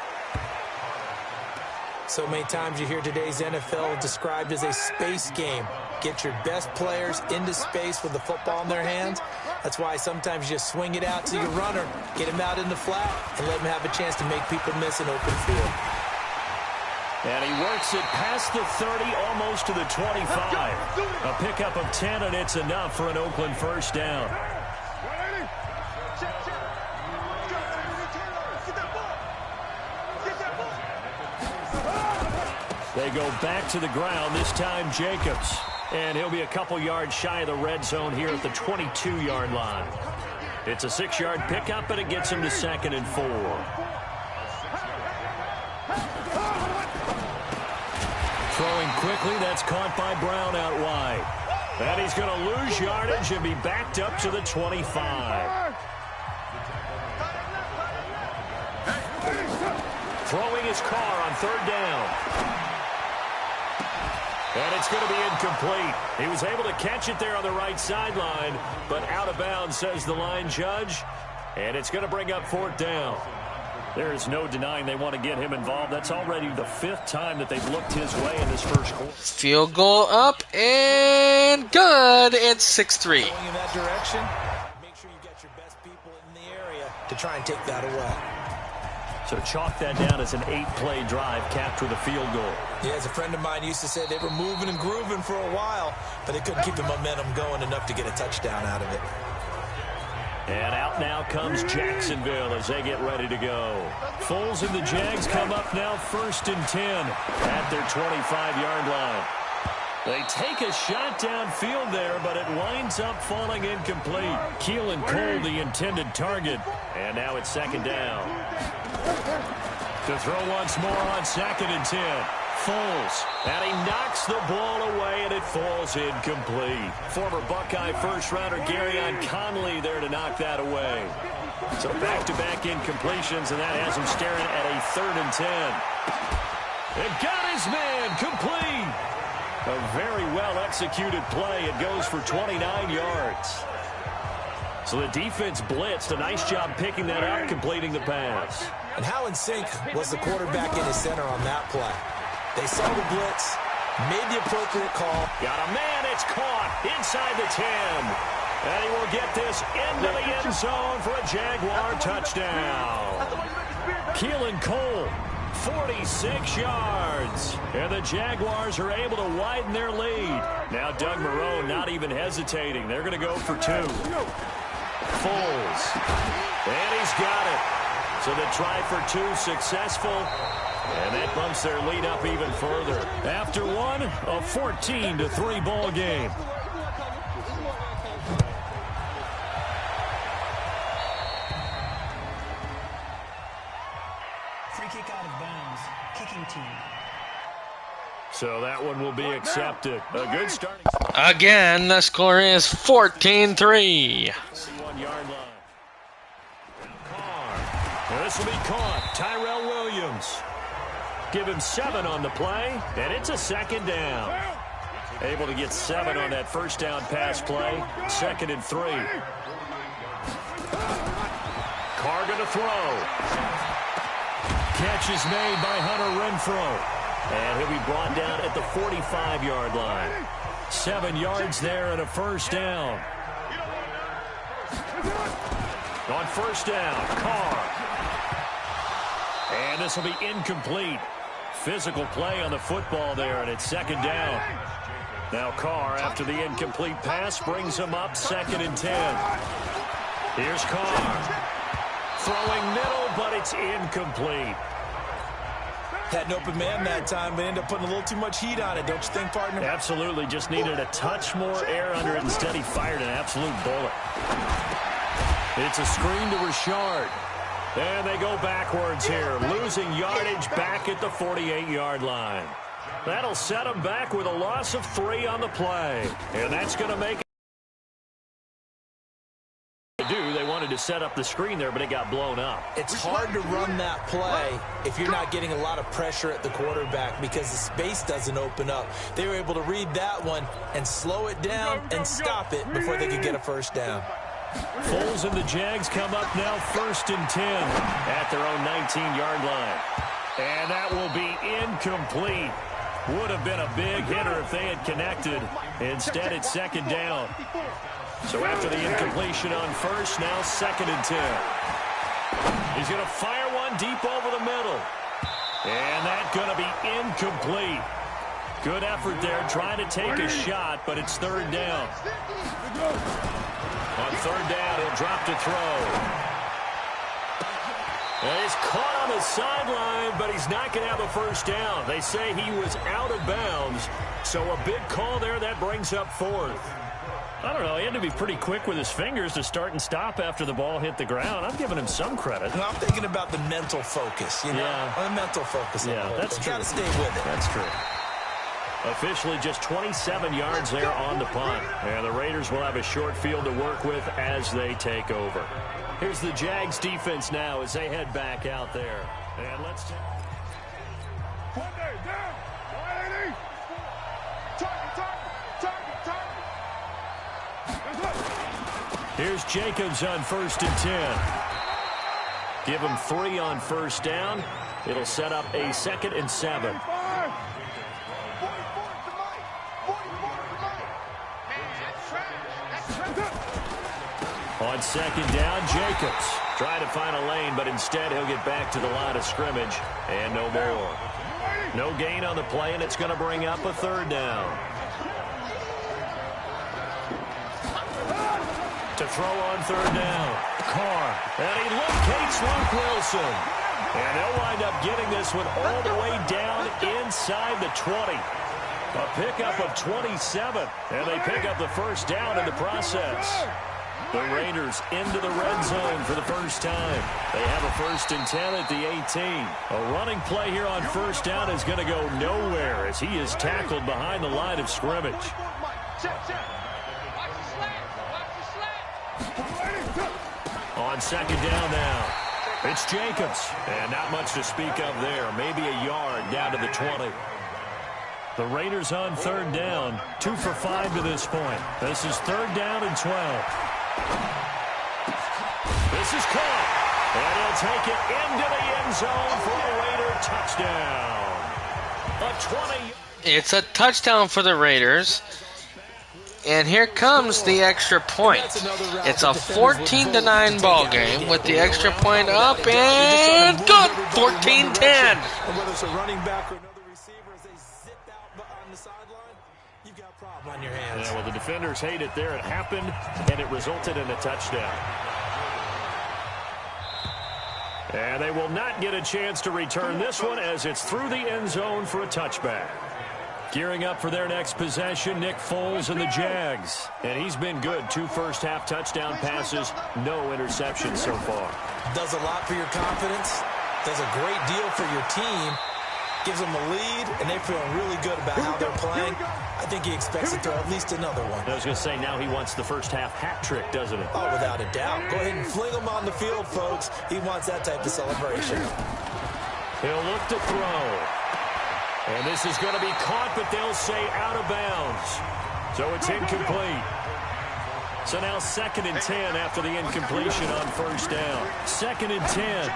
So many times you hear today's NFL described as a space game. Get your best players into space with the football in their hands. That's why sometimes you just swing it out to your runner, get him out in the flat, and let him have a chance to make people miss an open field. And he works it past the 30, almost to the 25. A pickup of 10, and it's enough for an Oakland first down. They go back to the ground, this time Jacobs. And he'll be a couple yards shy of the red zone here at the 22-yard line. It's a 6-yard pickup, and it gets him to 2nd and 4. Throwing quickly, that's caught by Brown out wide. And he's going to lose yardage and be backed up to the 25. Throwing his Carr on 3rd down. And it's going to be incomplete. He was able to catch it there on the right sideline, but out of bounds, says the line judge. And it's going to bring up 4th down. There is no denying they want to get him involved. That's already the 5th time that they've looked his way in this first quarter. Field goal up and good. It's 6-3. Going in that direction, make sure you get your best people in the area to try and take that away. So chalk that down as an 8-play drive capped with a field goal. Yeah, as a friend of mine used to say, they were moving and grooving for a while, but they couldn't keep the momentum going enough to get a touchdown out of it. And out now comes Jacksonville as they get ready to go. Foles and the Jags come up now 1st and 10 at their 25-yard line. They take a shot downfield there, but it winds up falling incomplete. Keelan Cole, the intended target. And now it's 2nd down. To throw once more on 2nd and 10. Foles, and he knocks the ball away, and it falls incomplete. Former Buckeye first-rounder Garyon Conley there to knock that away. So back-to-back incompletions, and that has him staring at a 3rd and 10. It got his man complete. A very well-executed play. It goes for 29 yards. So the defense blitzed. A nice job picking that up, completing the pass. And how in sync was the quarterback in his center on that play? They saw the blitz, made the appropriate call. Got a man, it's caught inside the 10. And he will get this into the end zone for a Jaguar touchdown. Keelan Cole, 46 yards. And the Jaguars are able to widen their lead. Now Doug Moreau not even hesitating. They're going to go for 2. Foles. And he's got it. So the try for 2 successful. And that bumps their lead up even further. After one, a 14-3 ball game. Free kick out of bounds. Kicking team. So that one will be accepted. A good starting. Again, the score is 14-3. 1-yard line. Carr. And this will be caught. Tyrell Williams. Give him 7 on the play, and it's a 2nd down. Able to get 7 on that first down pass play. 2nd and 3. Carr going to throw. Catch is made by Hunter Renfrow. And he'll be brought down at the 45-yard line. 7 yards there and a first down. On first down, Carr. And this will be incomplete. Physical play on the football there, and it's 2nd down. Now Carr, after the incomplete pass, brings him up 2nd and 10. Here's Carr. Throwing middle, but it's incomplete. Had an open man that time, but ended up putting a little too much heat on it, don't you think, partner? Absolutely. Just needed a touch more air under it. Instead, he fired an absolute bullet. It's a screen to Richard. And they go backwards here, losing yardage back at the 48-yard line. That'll set them back with a loss of 3 on the play. And that's going to make it. They wanted to set up the screen there, but it got blown up. It's hard to run that play if you're not getting a lot of pressure at the quarterback because the space doesn't open up. They were able to read that one and slow it down and stop it before they could get a first down. Foles and the Jags come up now 1st and 10 at their own 19-yard line. And that will be incomplete. Would have been a big hitter if they had connected. Instead, it's 2nd down. So after the incompletion on first, now 2nd and 10. He's going to fire one deep over the middle. And that's going to be incomplete. Good effort there, trying to take a shot, but it's 3rd down. On 3rd down, he'll drop to throw. And he's caught on the sideline, but he's not going to have a first down. They say he was out of bounds, so a big call there that brings up 4th. I don't know. He had to be pretty quick with his fingers to start and stop after the ball hit the ground. I'm giving him some credit. And I'm thinking about the mental focus, you know? Yeah. The mental focus. Yeah, that's true. Got to stay with it. That's true. Officially just 27 yards there on the punt. And the Raiders will have a short field to work with as they take over. Here's the Jags defense now as they head back out there. And let's take... Here's Jacobs on 1st and 10. Give him 3 on first down. It'll set up a 2nd and 7. On 2nd down, Jacobs trying to find a lane, but instead he'll get back to the line of scrimmage and no more. No gain on the play, and it's going to bring up a 3rd down. To throw on 3rd down, Carr, and he locates Luke Wilson. And they'll wind up getting this one all the way down inside the 20. A pickup of 27, and they pick up the 1st down in the process. The Raiders into the red zone for the first time. They have a 1st and 10 at the 18. A running play here on 1st down is going to go nowhere as he is tackled behind the line of scrimmage. On 2nd down now, it's Jacobs. And not much to speak of there. Maybe a yard down to the 20. The Raiders on 3rd down, 2 for 5 to this point. This is 3rd down and 12. This is caught, and he'll take it into the end zone for a Raider touchdown. A 20. It's a touchdown for the Raiders. And here comes the extra point. It's a 14-9 ball game with the extra point up and good. 14-10. Whether it's a running back or another receiver, as they zip out on the sideline, you've got a problem on your hands. Yeah, well, the defenders hate it there. It happened, and it resulted in a touchdown. And they will not get a chance to return this one as it's through the end zone for a touchback. Gearing up for their next possession, Nick Foles and the Jags. And he's been good. 2 first-half touchdown passes, no interceptions so far. Does a lot for your confidence. Does a great deal for your team. Gives them a lead, and they feel really good about how they're playing. I think he expects to throw at least another one. I was going to say, now he wants the first-half hat trick, doesn't he? Oh, without a doubt. Go ahead and fling him on the field, folks. He wants that type of celebration. He'll look to throw. And this is going to be caught, but they'll say out of bounds. So it's incomplete. So now 2nd and 10 after the incompletion on 1st down. 2nd and 10.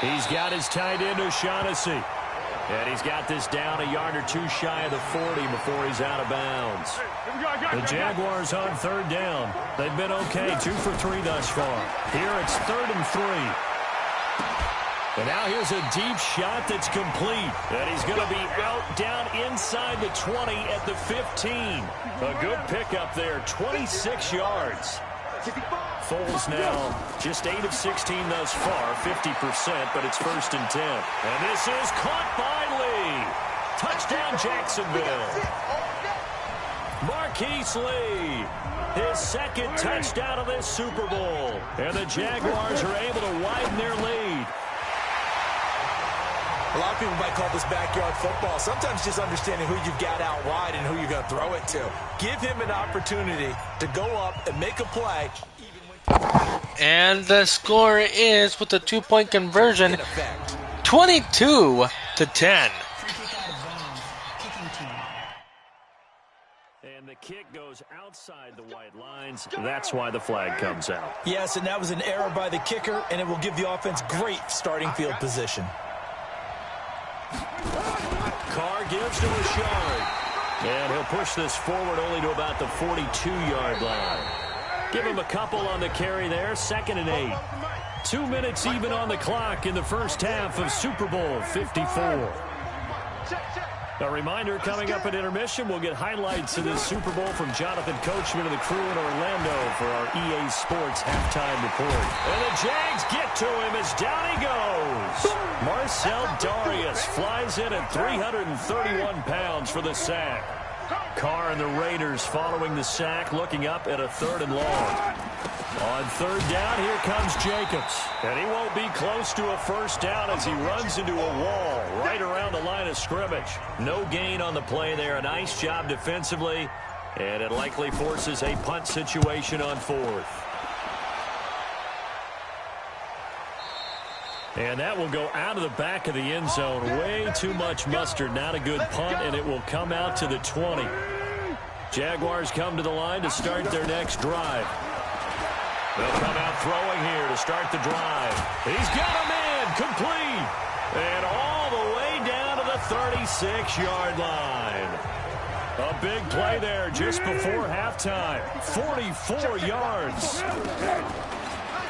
He's got his tight end, O'Shaughnessy. And he's got this down a yard or 2 shy of the 40 before he's out of bounds. The Jaguars on 3rd down. They've been okay, 2 for 3 thus far. Here it's 3rd and 3. And now here's a deep shot that's complete. And he's going to be out down inside the 20 at the 15. A good pickup there, 26 yards. Foles now just 8 of 16 thus far, 50%, but it's 1st and 10. And this is caught by Lee. Touchdown, Jacksonville. Marquise Lee, his 2nd touchdown of this Super Bowl. And the Jaguars are able to widen their lead. A lot of people might call this backyard football. Sometimes just understanding who you've got out wide and who you're going to throw it to. Give him an opportunity to go up and make a play. And the score is, with the 2-point conversion, 22-10. And the kick goes outside the white lines. That's why the flag comes out. Yes, and that was an error by the kicker, and it will give the offense great starting field position. Carr gives to Rashard. And he'll push this forward only to about the 42-yard line. Give him a couple on the carry there. 2nd and 8. 2 minutes even on the clock in the first half of Super Bowl 54. A reminder, coming up at intermission, we'll get highlights of this Super Bowl from Jonathan Coachman and the crew in Orlando for our EA Sports halftime report. And the Jags get to him as down he goes. Marcel Darius flies in at 331 pounds for the sack. Carr and the Raiders following the sack, looking up at a 3rd and long. On 3rd down, here comes Jacobs. And he won't be close to a 1st down as he runs into a wall right around the line of scrimmage. No gain on the play there. A nice job defensively. And it likely forces a punt situation on 4th. And that will go out of the back of the end zone. Way too much mustard. Not a good punt, and it will come out to the 20. Jaguars come to the line to start their next drive. They'll come out throwing here to start the drive. He's got him in, complete. And all the way down to the 36-yard line. A big play there just before halftime. 44 yards.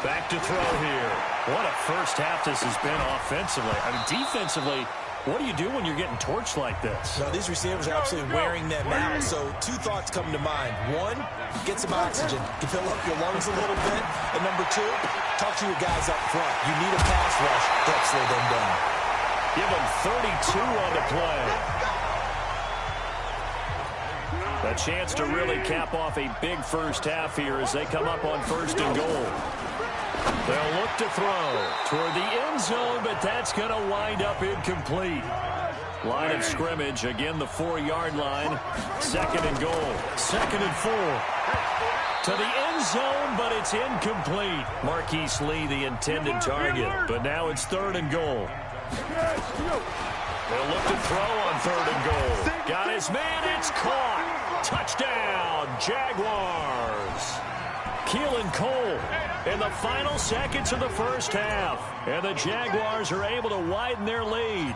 Back to throw here. What a first half this has been offensively. I mean, defensively, what do you do when you're getting torched like this? No, these receivers are absolutely wearing them out. So two thoughts come to mind. One, get some oxygen. You fill up your lungs a little bit. And number two, talk to your guys up front. You need a pass rush to help slow them down. Give them 32 on the play. A chance to really cap off a big first half here as they come up on 1st and goal. They'll look to throw toward the end zone, but that's going to wind up incomplete. Line of scrimmage, again the 4-yard line. 2nd and goal. 2nd and 4. To the end zone, but it's incomplete. Marquise Lee, the intended target, but now it's 3rd and goal. They'll look to throw on 3rd and goal. Got his man, it's caught. Touchdown, Jaguars. Keelan Cole in the final seconds of the first half. And the Jaguars are able to widen their lead.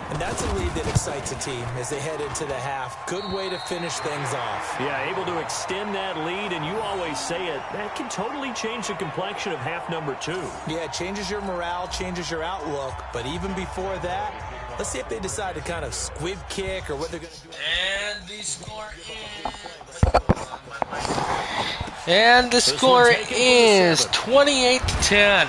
And that's a lead that excites a team as they head into the half. Good way to finish things off. Yeah, able to extend that lead, and you always say it, that can totally change the complexion of half number 2. Yeah, it changes your morale, changes your outlook. But even before that, let's see if they decide to kind of squib kick or what they're going to do. And the score is 28-10.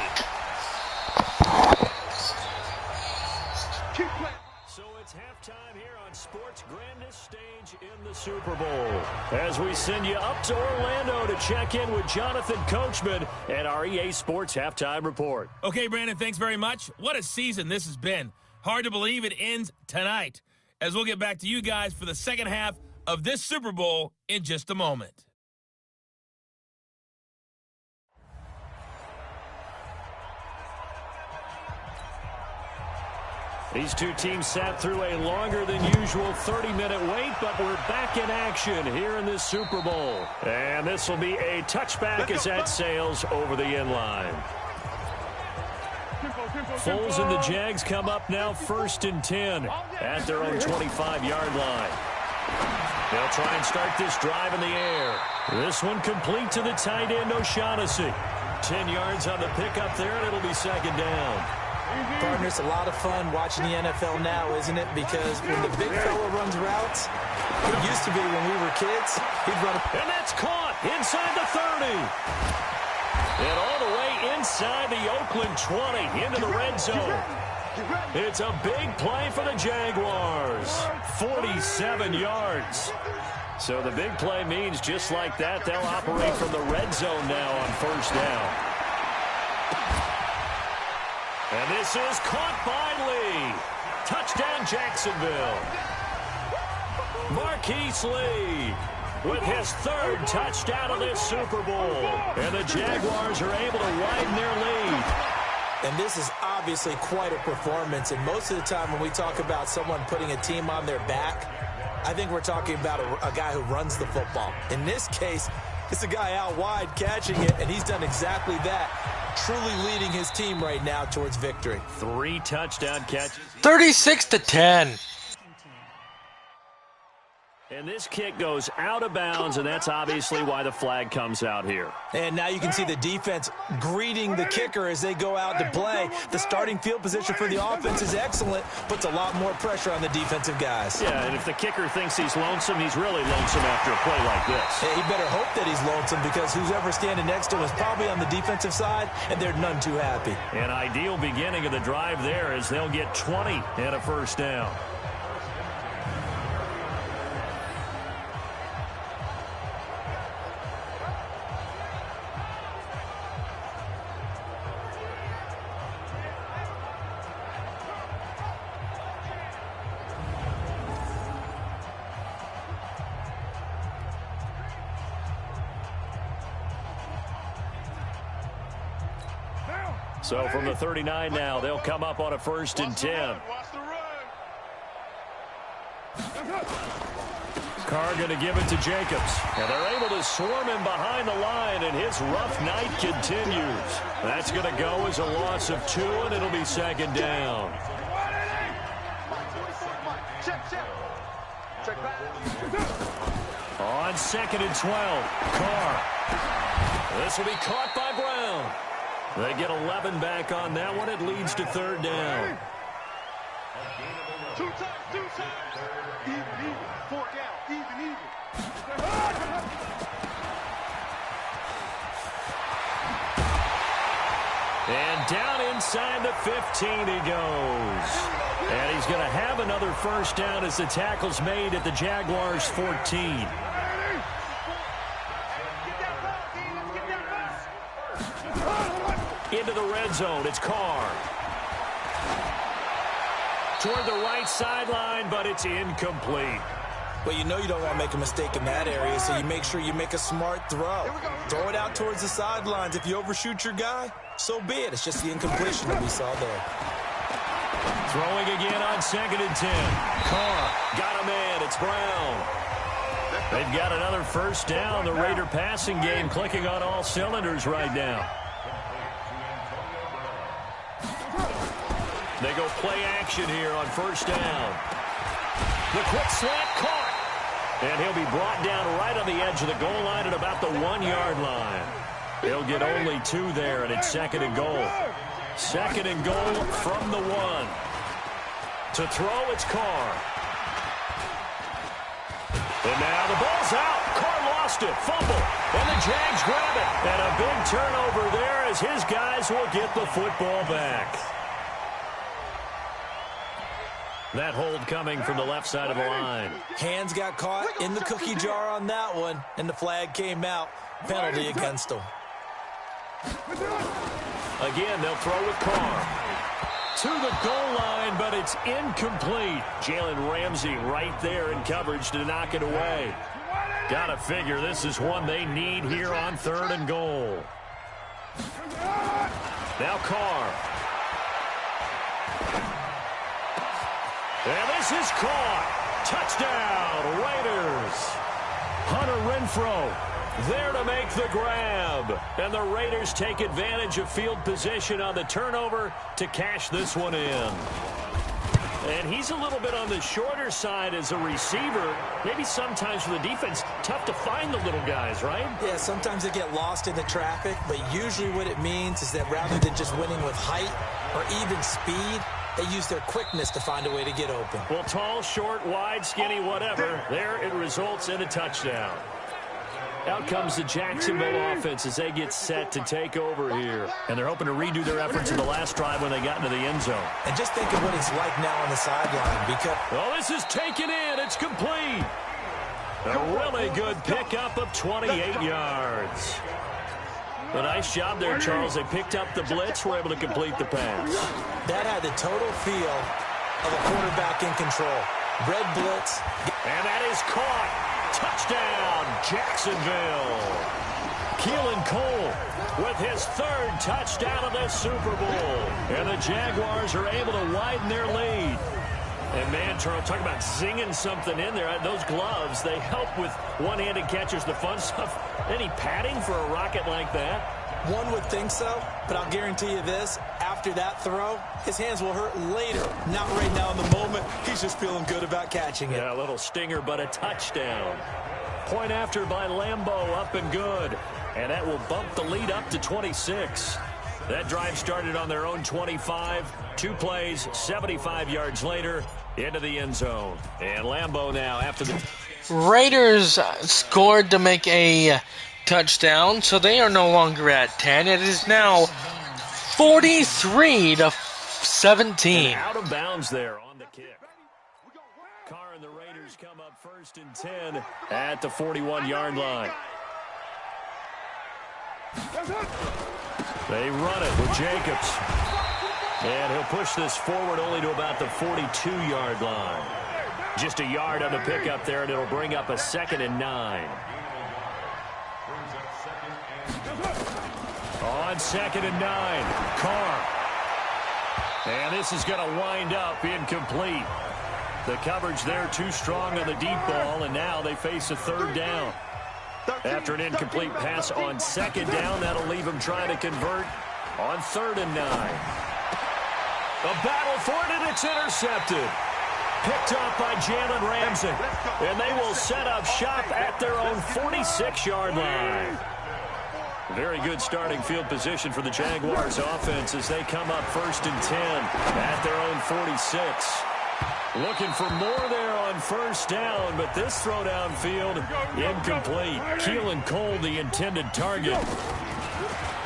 So it's halftime here on sports' grandest stage in the Super Bowl. As we send you up to Orlando to check in with Jonathan Coachman and our EA Sports Halftime Report. Okay, Brandon, thanks very much. What a season this has been. Hard to believe it ends tonight, as we'll get back to you guys for the second half of this Super Bowl in just a moment. These two teams sat through a longer than usual 30-minute wait, but we're back in action here in this Super Bowl. And this will be a touchback as that sails over the end line. Foles and the Jags come up now 1st and 10 at their own 25-yard line. They'll try and start this drive in the air. This one complete to the tight end, O'Shaughnessy. 10 yards on the pickup there, and it'll be 2nd down. Partner, it's a lot of fun watching the NFL now, isn't it? Because when the big fella runs routes, it used to be when we were kids, he'd run. And that's caught inside the 30. And all the way inside the Oakland 20 into the red zone. It's a big play for the Jaguars. 47 yards. So the big play means just like that, they'll operate from the red zone now on 1st down. And this is caught by Lee. Touchdown, Jacksonville. Marquise Lee with his 3rd touchdown of this Super Bowl. And the Jaguars are able to widen their lead. And this is obviously quite a performance. And most of the time when we talk about someone putting a team on their back, I think we're talking about a guy who runs the football. In this case, it's a guy out wide catching it, and he's done exactly that. Truly leading his team right now towards victory. 3 touchdown catches. 36-10. And this kick goes out of bounds, and that's obviously why the flag comes out here. And now you can see the defense greeting the kicker as they go out to play. The starting field position for the offense is excellent, puts a lot more pressure on the defensive guys. Yeah, and if the kicker thinks he's lonesome, he's really lonesome after a play like this. Yeah, he better hope that he's lonesome, because who's ever standing next to him is probably on the defensive side, and they're none too happy. An ideal beginning of the drive there as they'll get 20 and a 1st down. So from the 39 now, they'll come up on a 1st and 10. Carr going to give it to Jacobs. And they're able to swarm him behind the line, and his rough night continues. That's going to go as a loss of 2, and it'll be second down. On 2nd and 12, Carr. This will be caught by Brown. They get 11 back on that one. It leads to 3rd down. 2 times. Even. 4 down. Even. And down inside the 15 he goes. And he's going to have another 1st down as the tackle's made at the Jaguars' 14. Into the red zone, it's Carr. Toward the right sideline, but it's incomplete. Well, you know you don't want to make a mistake in that area, so you make sure you make a smart throw. Throw it out towards the sidelines. If you overshoot your guy, so be it. It's just the incompletion that we saw there. Throwing again on 2nd and 10. Carr got a man. It's Brown. They've got another 1st down. The Raider passing game clicking on all cylinders right now. They go play action here on 1st down. The quick slant caught. And he'll be brought down right on the edge of the goal line at about the 1-yard line. He'll get only 2 there, and it's 2nd and goal. 2nd and goal from the 1. To throw, it's Carr. And now the ball's out. Carr lost it. Fumble. And the Jags grab it. And a big turnover there as his guys will get the football back. That hold coming from the left side of the line. Hands got caught in the cookie jar on that one, and the flag came out. Penalty against them. Again, they'll throw with Carr. To the goal line, but it's incomplete. Jalen Ramsey right there in coverage to knock it away. Gotta figure this is one they need here on 3rd and goal. Now Carr. And this is caught. Touchdown, Raiders. Hunter Renfrow there to make the grab. And the Raiders take advantage of field position on the turnover to cash this one in. And he's a little bit on the shorter side as a receiver. Maybe sometimes for the defense, tough to find the little guys, right? Yeah, sometimes they get lost in the traffic, but usually what it means is that rather than just winning with height or even speed, they use their quickness to find a way to get open. Well, tall, short, wide, skinny, whatever. There it results in a touchdown. Out comes the Jacksonville offense as they get set to take over here. And they're hoping to redo their efforts in the last drive when they got into the end zone. And just think of what it's like now on the sideline. Because well, this is taken in. It's complete. A really good pickup of 28 yards. A nice job there, Charles. They picked up the blitz, were able to complete the pass. That had the total feel of a quarterback in control. Red blitz. And that is caught. Touchdown, Jacksonville. Keelan Cole with his 3rd touchdown of the Super Bowl. And the Jaguars are able to widen their lead. And, man, Charles, talk about zinging something in there. Those gloves, they help with one-handed catches, the fun stuff. Any padding for a rocket like that? One would think so, but I'll guarantee you this. After that throw, his hands will hurt later. Not right now in the moment. He's just feeling good about catching it. Yeah, a little stinger, but a touchdown. Point after by Lambeau, up and good. And that will bump the lead up to 26. That drive started on their own 25. 2 plays, 75 yards later, into the end zone. And Lambeau now after the... Raiders scored to make a touchdown, so they are no longer at 10. It is now 43-17. And out of bounds there on the kick. Carr and the Raiders come up 1st and 10 at the 41-yard line. They run it with Jacobs. And he'll push this forward only to about the 42-yard line. Just a yard on the pickup there, and it'll bring up a 2nd and 9. On 2nd and 9, Carr. And this is going to wind up incomplete. The coverage there too strong on the deep ball, and now they face a third down. After an incomplete pass on second down, that'll leave them trying to convert on 3rd and 9. A battle for it, and it's intercepted. Picked off by Jalen Ramsey. And they will set up shop at their own 46-yard line. Very good starting field position for the Jaguars offense as they come up 1st and 10 at their own 46. Looking for more there on 1st down, but this throw downfield incomplete. Keelan Cole, the intended target.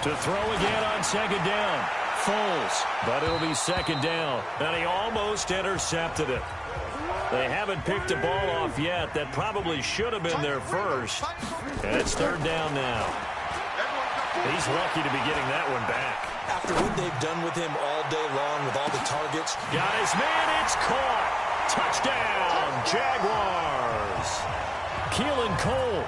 To throw again on 2nd down. Foles, but it'll be 2nd down. And he almost intercepted it. They haven't picked a ball off yet. That probably should have been their first. And it's 3rd down now. He's lucky to be getting that one back. After what they've done with him all day long with all the targets. Got his man, it's caught. Touchdown, Jaguars. Keelan Cole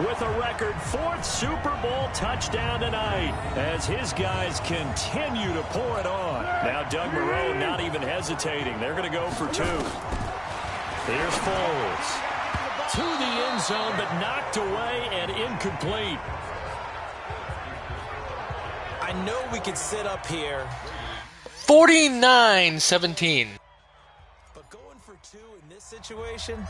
with a record 4th Super Bowl touchdown tonight as his guys continue to pour it on. Now Doug Moreau not even hesitating. They're going to go for 2. Here's Foles. To the end zone, but knocked away and incomplete. I know we could sit up here. 49-17. But going for 2 in this situation,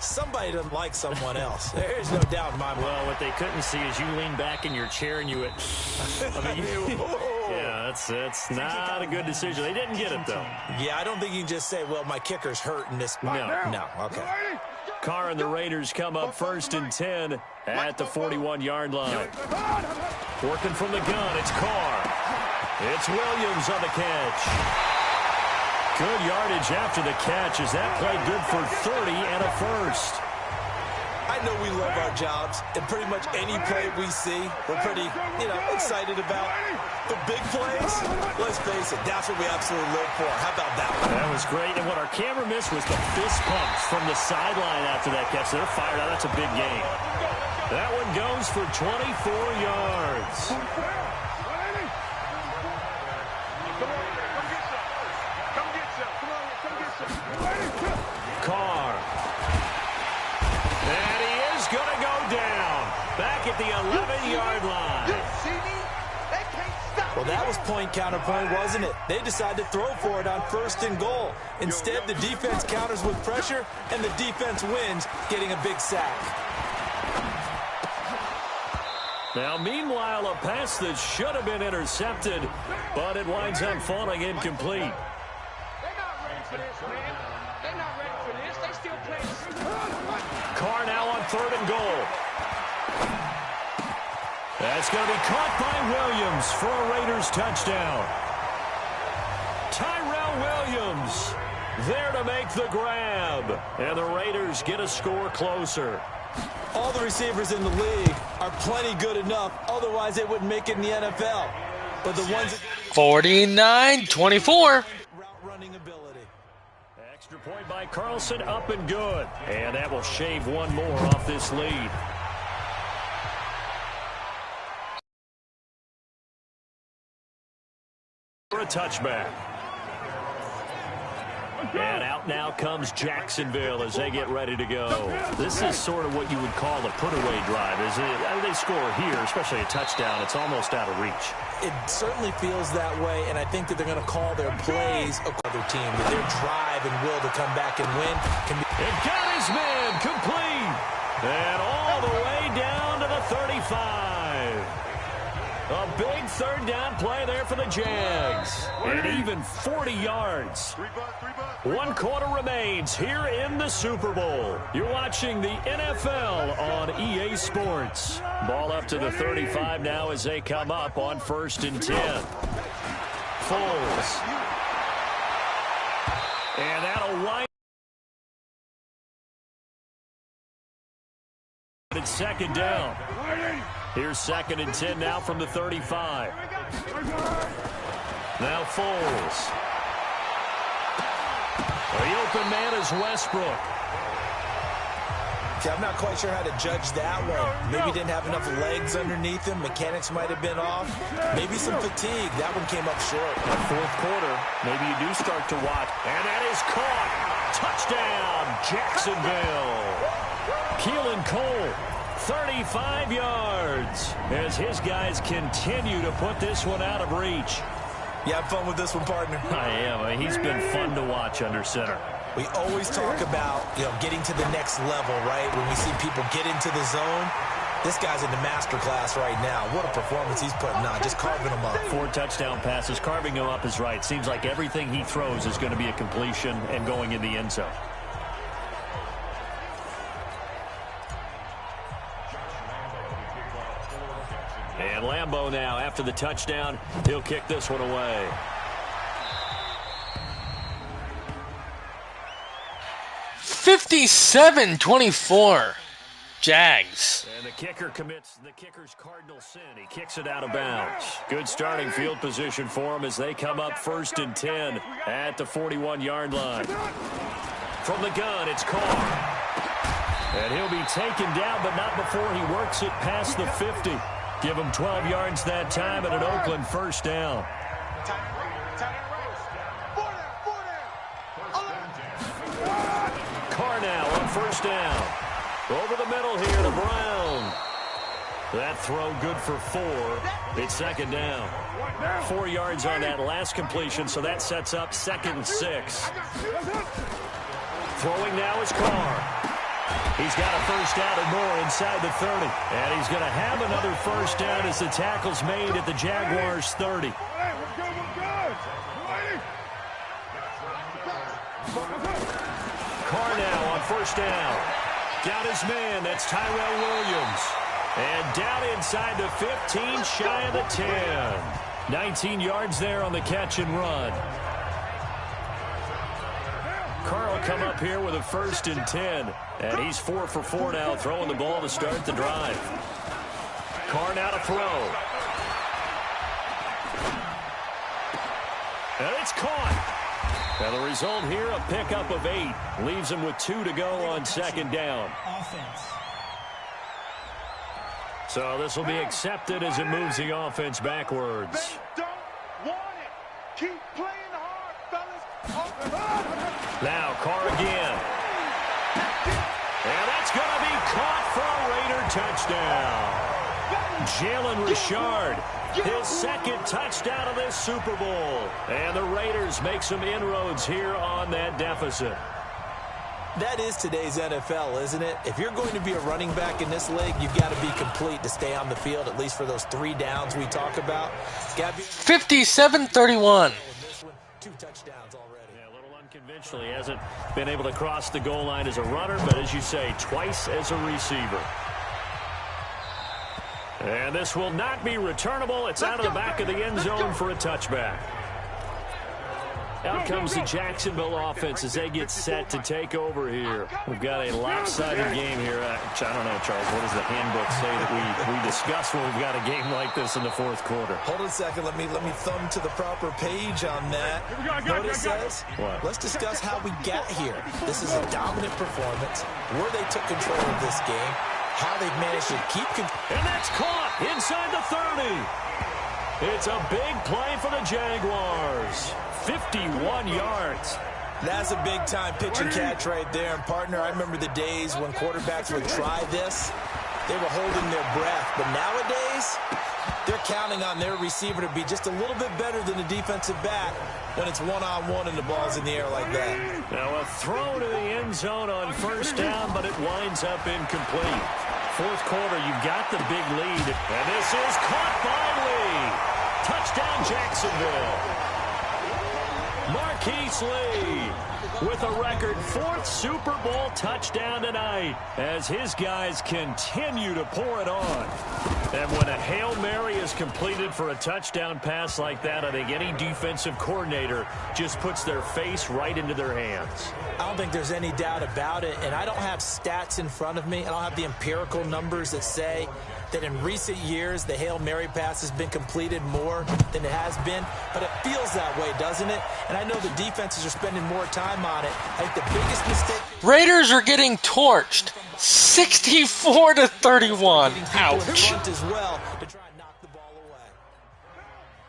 somebody doesn't like someone else. There's no doubt in my mind. Well, what they couldn't see is you lean back in your chair and you went, yeah, that's not a good decision. They didn't get it, though. Yeah, I don't think you can just say, well, my kicker's hurt in this. No, okay. Carr and the Raiders come up 1st and 10 at the 41-yard line. Working from the gun, it's Carr. It's Williams on the catch. Good yardage after the catch as that played good for 30 and a first. I know we love our jobs, and pretty much any play we see, we're pretty, excited about. The big plays, let's face it, that's what we absolutely live for. How about that one? That was great, and what our camera missed was the fist pumps from the sideline after that catch. They're fired out. That's a big game. That one goes for 24 yards. Carr. And he is going to go down. Back at the 11-yard line. Well, that was point counterpoint, wasn't it? They decided to throw for it on 1st and goal. Instead, the defense counters with pressure, and the defense wins, getting a big sack. Now, meanwhile, a pass that should have been intercepted, but it winds up falling incomplete. They're not ready for this, man. They're not ready for this. They still play. Carr now on 3rd and goal. That's going to be caught by Williams for a Raiders touchdown. Tyrell Williams there to make the grab. And the Raiders get a score closer. All the receivers in the league are plenty good enough. Otherwise, they wouldn't make it in the NFL. But the ones that 49-24. route running ability. Extra point by Carlson, up and good. And that will shave one more off this lead. For a touchback. And out now comes Jacksonville as they get ready to go. This is sort of what you would call a put-away drive, isn't it? I mean, they score here, especially a touchdown. It's almost out of reach. It certainly feels that way, and I think that they're going to call their plays a other team. That their drive and will to come back and win can be. It got his man complete. And all the way down to the 35. A big 3rd down play there for the Jags. And even 40 yards. 1 quarter remains here in the Super Bowl. You're watching the NFL on EA Sports. Ball up to the 35 now as they come up on 1st and 10. Foles. And that'll wind. It's 2nd down. Here's 2nd and 10 now from the 35. Now Foles. The open man is Westbrook. I'm not quite sure how to judge that one. Maybe didn't have enough legs underneath him. Mechanics might have been off. Maybe some fatigue. That one came up short. The 4th quarter, maybe you do start to watch. And that is caught. Touchdown, Jacksonville. Keelan Cole, 35 yards, as his guys continue to put this one out of reach. You have fun with this one, partner? I am. He's been fun to watch under center. We always talk about, getting to the next level, right? When we see people get into the zone, this guy's in the master class right now. What a performance he's putting on, just carving them up. 4 touchdown passes. Carving them up is right. Seems like everything he throws is going to be a completion and going in the end zone. And Lambeau now, after the touchdown, he'll kick this one away. $57-24. Jags. And the kicker commits the kicker's cardinal sin. He kicks it out of bounds. Good starting field position for him as they come up 1st and 10 at the 41-yard line. From the gun, it's Carr. And he'll be taken down, but not before he works it past the 50. Give him 12 yards that time and an Oakland 1st down. Carr now on 1st down. Over the middle here to Brown. That throw good for 4. It's 2nd down. 4 yards on that last completion, so that sets up 2nd and 6. Throwing now is Carr. He's got a 1st down and more inside the 30. And he's going to have another 1st down as the tackle's made at the Jaguars' 30. Carr now on 1st down. Down his man, that's Tyrell Williams. And down inside the 15, shy of the 10. 19 yards there on the catch and run. Carr will come up here with a 1st and 10. And he's 4 for 4 now, throwing the ball to start the drive. Carr now to throw. And it's caught. And the result here, a pickup of 8. Leaves him with 2 to go on 2nd down. So this will be accepted as it moves the offense backwards. Keep playing hard, fellas. Now Carr again. And that's going to be caught for a Raider touchdown. Jalen Richard, his 2nd touchdown of this Super Bowl. And the Raiders make some inroads here on that deficit. That is today's NFL, isn't it? If you're going to be a running back in this league, you've got to be complete to stay on the field, at least for those 3 downs we talk about. 57-31. 2 touchdowns already. Yeah, a little unconventional. He hasn't been able to cross the goal line as a runner, but as you say, twice as a receiver. And this will not be returnable. It's out of the back of the end zone for a touchback. Out comes the Jacksonville offense as they get set to take over here. We've got a lopsided game here. I don't know, Charles, what does the handbook say that we discuss when we've got a game like this in the 4th quarter? Hold on a second. Let me thumb to the proper page on that. Know what it says? What? Let's discuss how we got here. This is a dominant performance, where they took control of this game, how they've managed to keep control. And that's caught inside the 30. It's a big play for the Jaguars. 51 yards. That's a big-time pitch and catch right there. And, partner, I remember the days when quarterbacks would try this. They were holding their breath. But nowadays, they're counting on their receiver to be just a little bit better than the defensive back when it's one-on-one and the ball's in the air like that. Now a throw to the end zone on 1st down, but it winds up incomplete. 4th quarter, you've got the big lead. And this is caught by Lee. Touchdown, Jacksonville. Marquise Lee with a record 4th Super Bowl touchdown tonight as his guys continue to pour it on. And when a Hail Mary is completed for a touchdown pass like that, I think any defensive coordinator just puts their face right into their hands. I don't think there's any doubt about it, and I don't have stats in front of me. I don't have the empirical numbers that say that in recent years the Hail Mary pass has been completed more than it has been, but it feels that way, doesn't it? And I know the defenses are spending more time on it. I think the biggest mistake... Raiders are getting torched. 64-31. Ouch. As well to try and knock the ball away.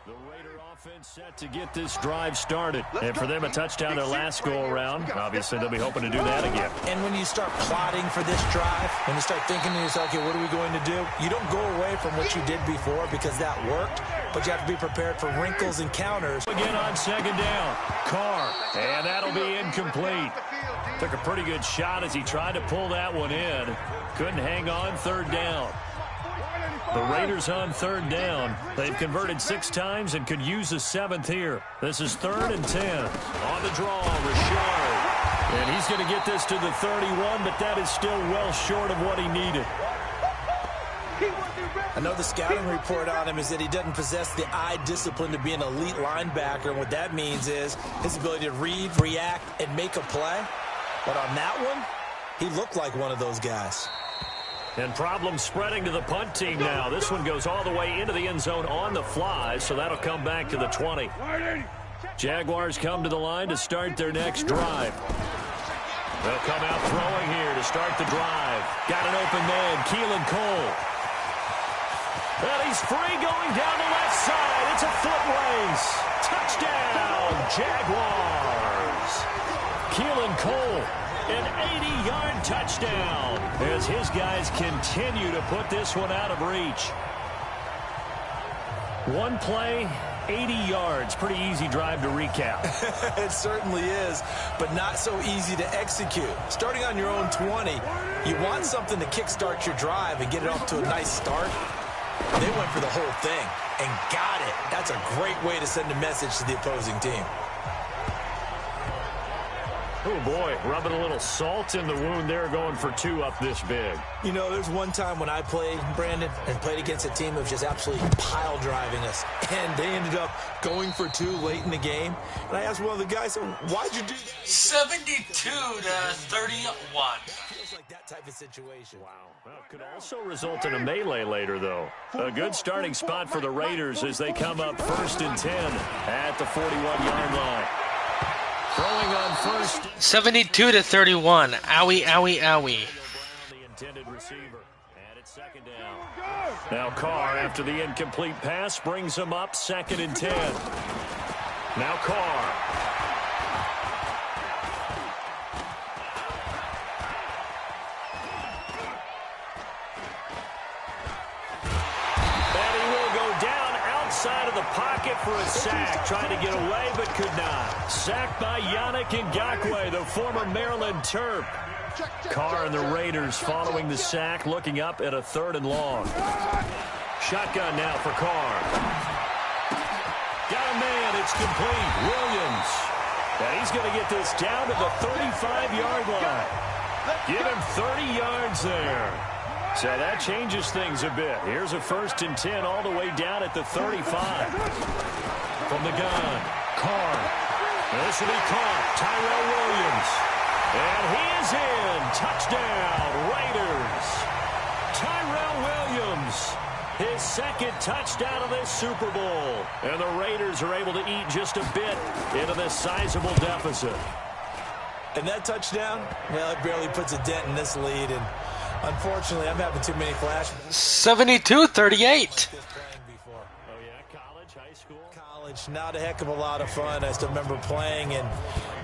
The Raider offense set to get this drive started. And for them, a touchdown their last go-around. Obviously, they'll be hoping to do that again. And when you start plotting for this drive, when you start thinking to yourself, okay, what are we going to do? You don't go away from what you did before because that worked, but you have to be prepared for wrinkles and counters. Again on second down. Carr, and that'll be incomplete. Took a pretty good shot as he tried to pull that one in. Couldn't hang on third down. The Raiders on third down. They've converted 6 times and could use a 7th here. This is 3rd and 10. On the draw, Rashard. And he's going to get this to the 31, but that is still well short of what he needed. I know the scouting report on him is that he doesn't possess the eye discipline to be an elite linebacker. And what that means is his ability to read, react, and make a play. But on that one, he looked like one of those guys. And problems spreading to the punt team now. This one goes all the way into the end zone on the fly, so that'll come back to the 20. Jaguars come to the line to start their next drive. They'll come out throwing here to start the drive. Got an open man, Keelan Cole. And he's free going down the left side. It's a foot race. Touchdown, Jaguars. Keelan Cole, an 80-yard touchdown as his guys continue to put this one out of reach. One play, 80 yards. Pretty easy drive to recap. It certainly is, but not so easy to execute. Starting on your own 20, you want something to kickstart your drive and get it off to a nice start. They went for the whole thing and got it. That's a great way to send a message to the opposing team. Oh, boy, rubbing a little salt in the wound there, going for 2 up this big. You know, there's one time when I played, Brandon, and played against a team that was just absolutely pile driving us, and they ended up going for 2 late in the game. And I asked one of the guys, why'd you do that? 72-31. Feels like that type of situation. Wow. Well, could also result in a melee later, though. A good starting spot for the Raiders as they come up 1st and 10 at the 41-yard line. Throwing on first. 72-31. Owie, owie, owie. The intended receiver. And it's 2nd down. Now Carr, after the incomplete pass, brings him up 2nd and 10. Now Carr. Side of the pocket for a sack, trying to get away but could not. Sacked by Yannick Ngakoue, the former Maryland Terp. Carr and the Raiders following the sack, looking up at a 3rd and long. Shotgun now for Carr. Got a man, it's complete. Williams. And he's going to get this down to the 35-yard line. Give him 30 yards there. So that changes things a bit. Here's a 1st and 10 all the way down at the 35. From the gun, Carr. This will be caught. Tyrell Williams. And he is in. Touchdown, Raiders. Tyrell Williams. His 2nd touchdown of this Super Bowl. And the Raiders are able to eat just a bit into this sizable deficit. And that touchdown, well, it barely puts a dent in this lead. And unfortunately, I'm having too many flashbacks. 72-38. Oh, yeah, college, high school. College, not a heck of a lot of fun. I still remember playing and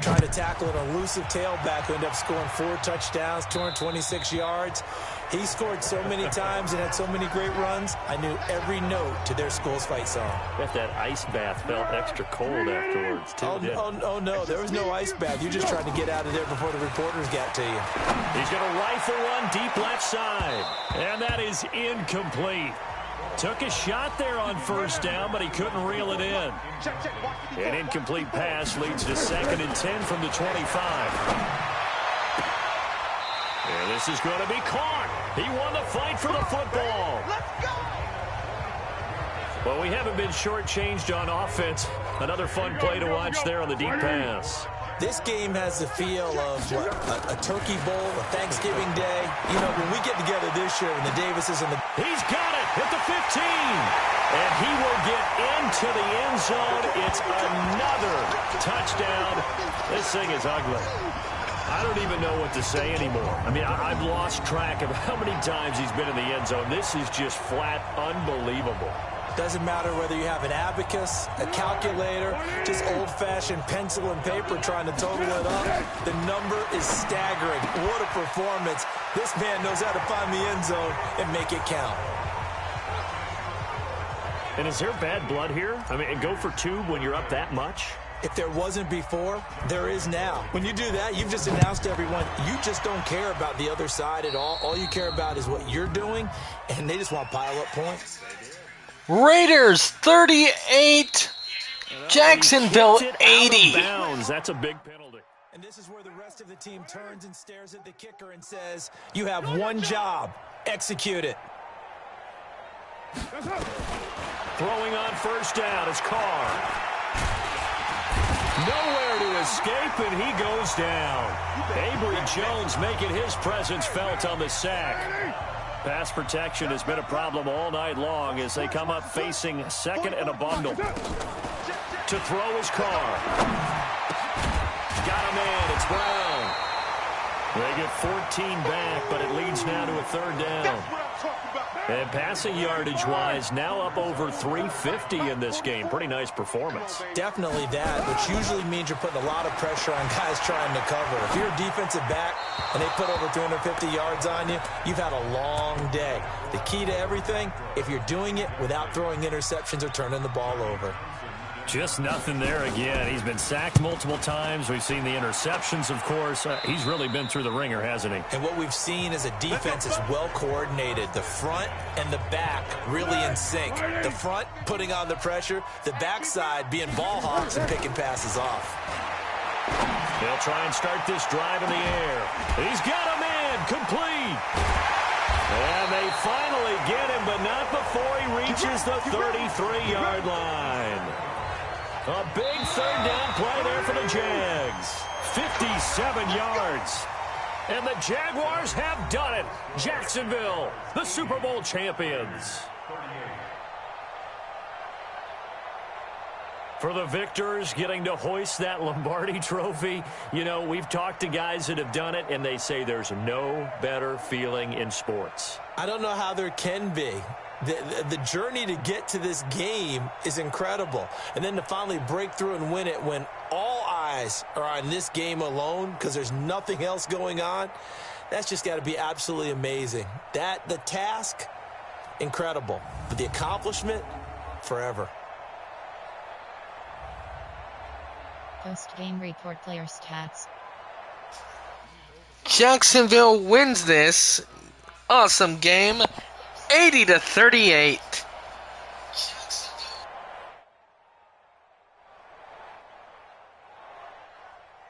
trying to tackle an elusive tailback who ended up scoring 4 touchdowns, 226 yards. He scored so many times and had so many great runs, I knew every note to their school's fight song. Bet that ice bath felt extra cold afterwards, too. Oh, no, there was no ice bath. You just tried to get out of there before the reporters got to you. He's going to rifle one deep left side. And that is incomplete. Took a shot there on 1st down, but he couldn't reel it in. An incomplete pass leads to 2nd and 10 from the 25. And this is going to be caught. He won the fight for the football. Well, we haven't been shortchanged on offense. Another fun play to watch there on the deep pass. This game has the feel of a turkey bowl, a Thanksgiving day. You know, when we get together this year and the Davises and the... He's got it at the 15. And he will get into the end zone. It's another touchdown. This thing is ugly. I don't even know what to say anymore. I mean, I've lost track of how many times he's been in the end zone. This is just flat unbelievable. Doesn't matter whether you have an abacus, a calculator, just old-fashioned pencil and paper trying to total it up. The number is staggering. What a performance. This man knows how to find the end zone and make it count. And is there bad blood here? I mean, go for two when you're up that much? If there wasn't before, there is now. When you do that, you've just announced to everyone, you just don't care about the other side at all. All you care about is what you're doing, and they just want to pile up points. Raiders 38, Jacksonville 80. That's a big penalty. And this is where the rest of the team turns and stares at the kicker and says, you have one job, execute it. Throwing on first down is Carr. Nowhere to escape, and he goes down. Avery Jones making his presence felt on the sack. Pass protection has been a problem all night long as they come up facing second and a bundle. To throw is Carr. Got a man, it's Brown. They get 14 back, but it leads now to a third down. And passing yardage-wise, now up over 350 in this game. Pretty nice performance. Definitely that, which usually means you're putting a lot of pressure on guys trying to cover. If you're a defensive back and they put over 350 yards on you, you've had a long day. The key to everything, if you're doing it without throwing interceptions or turning the ball over. Just nothing there again. He's been sacked multiple times. We've seen the interceptions, of course. He's really been through the ringer, hasn't he? And what we've seen is a defense is well coordinated. The front and the back really in sync. The front putting on the pressure. The backside being ball hawks and picking passes off. They'll try and start this drive in the air. He's got a man complete. And they finally get him, but not before he reaches the 33-yard line. A big third down play there for the Jags. 57 yards. And the Jaguars have done it. Jacksonville, the Super Bowl champions. For the victors, getting to hoist that Lombardi trophy, you know, we've talked to guys that have done it, and they say there's no better feeling in sports. I don't know how there can be. The journey to get to this game is incredible. And then to finally break through and win it when all eyes are on this game alone because there's nothing else going on, that's just got to be absolutely amazing. The task, incredible. But the accomplishment, forever. Post-game report player stats. Jacksonville wins this awesome game 80-38.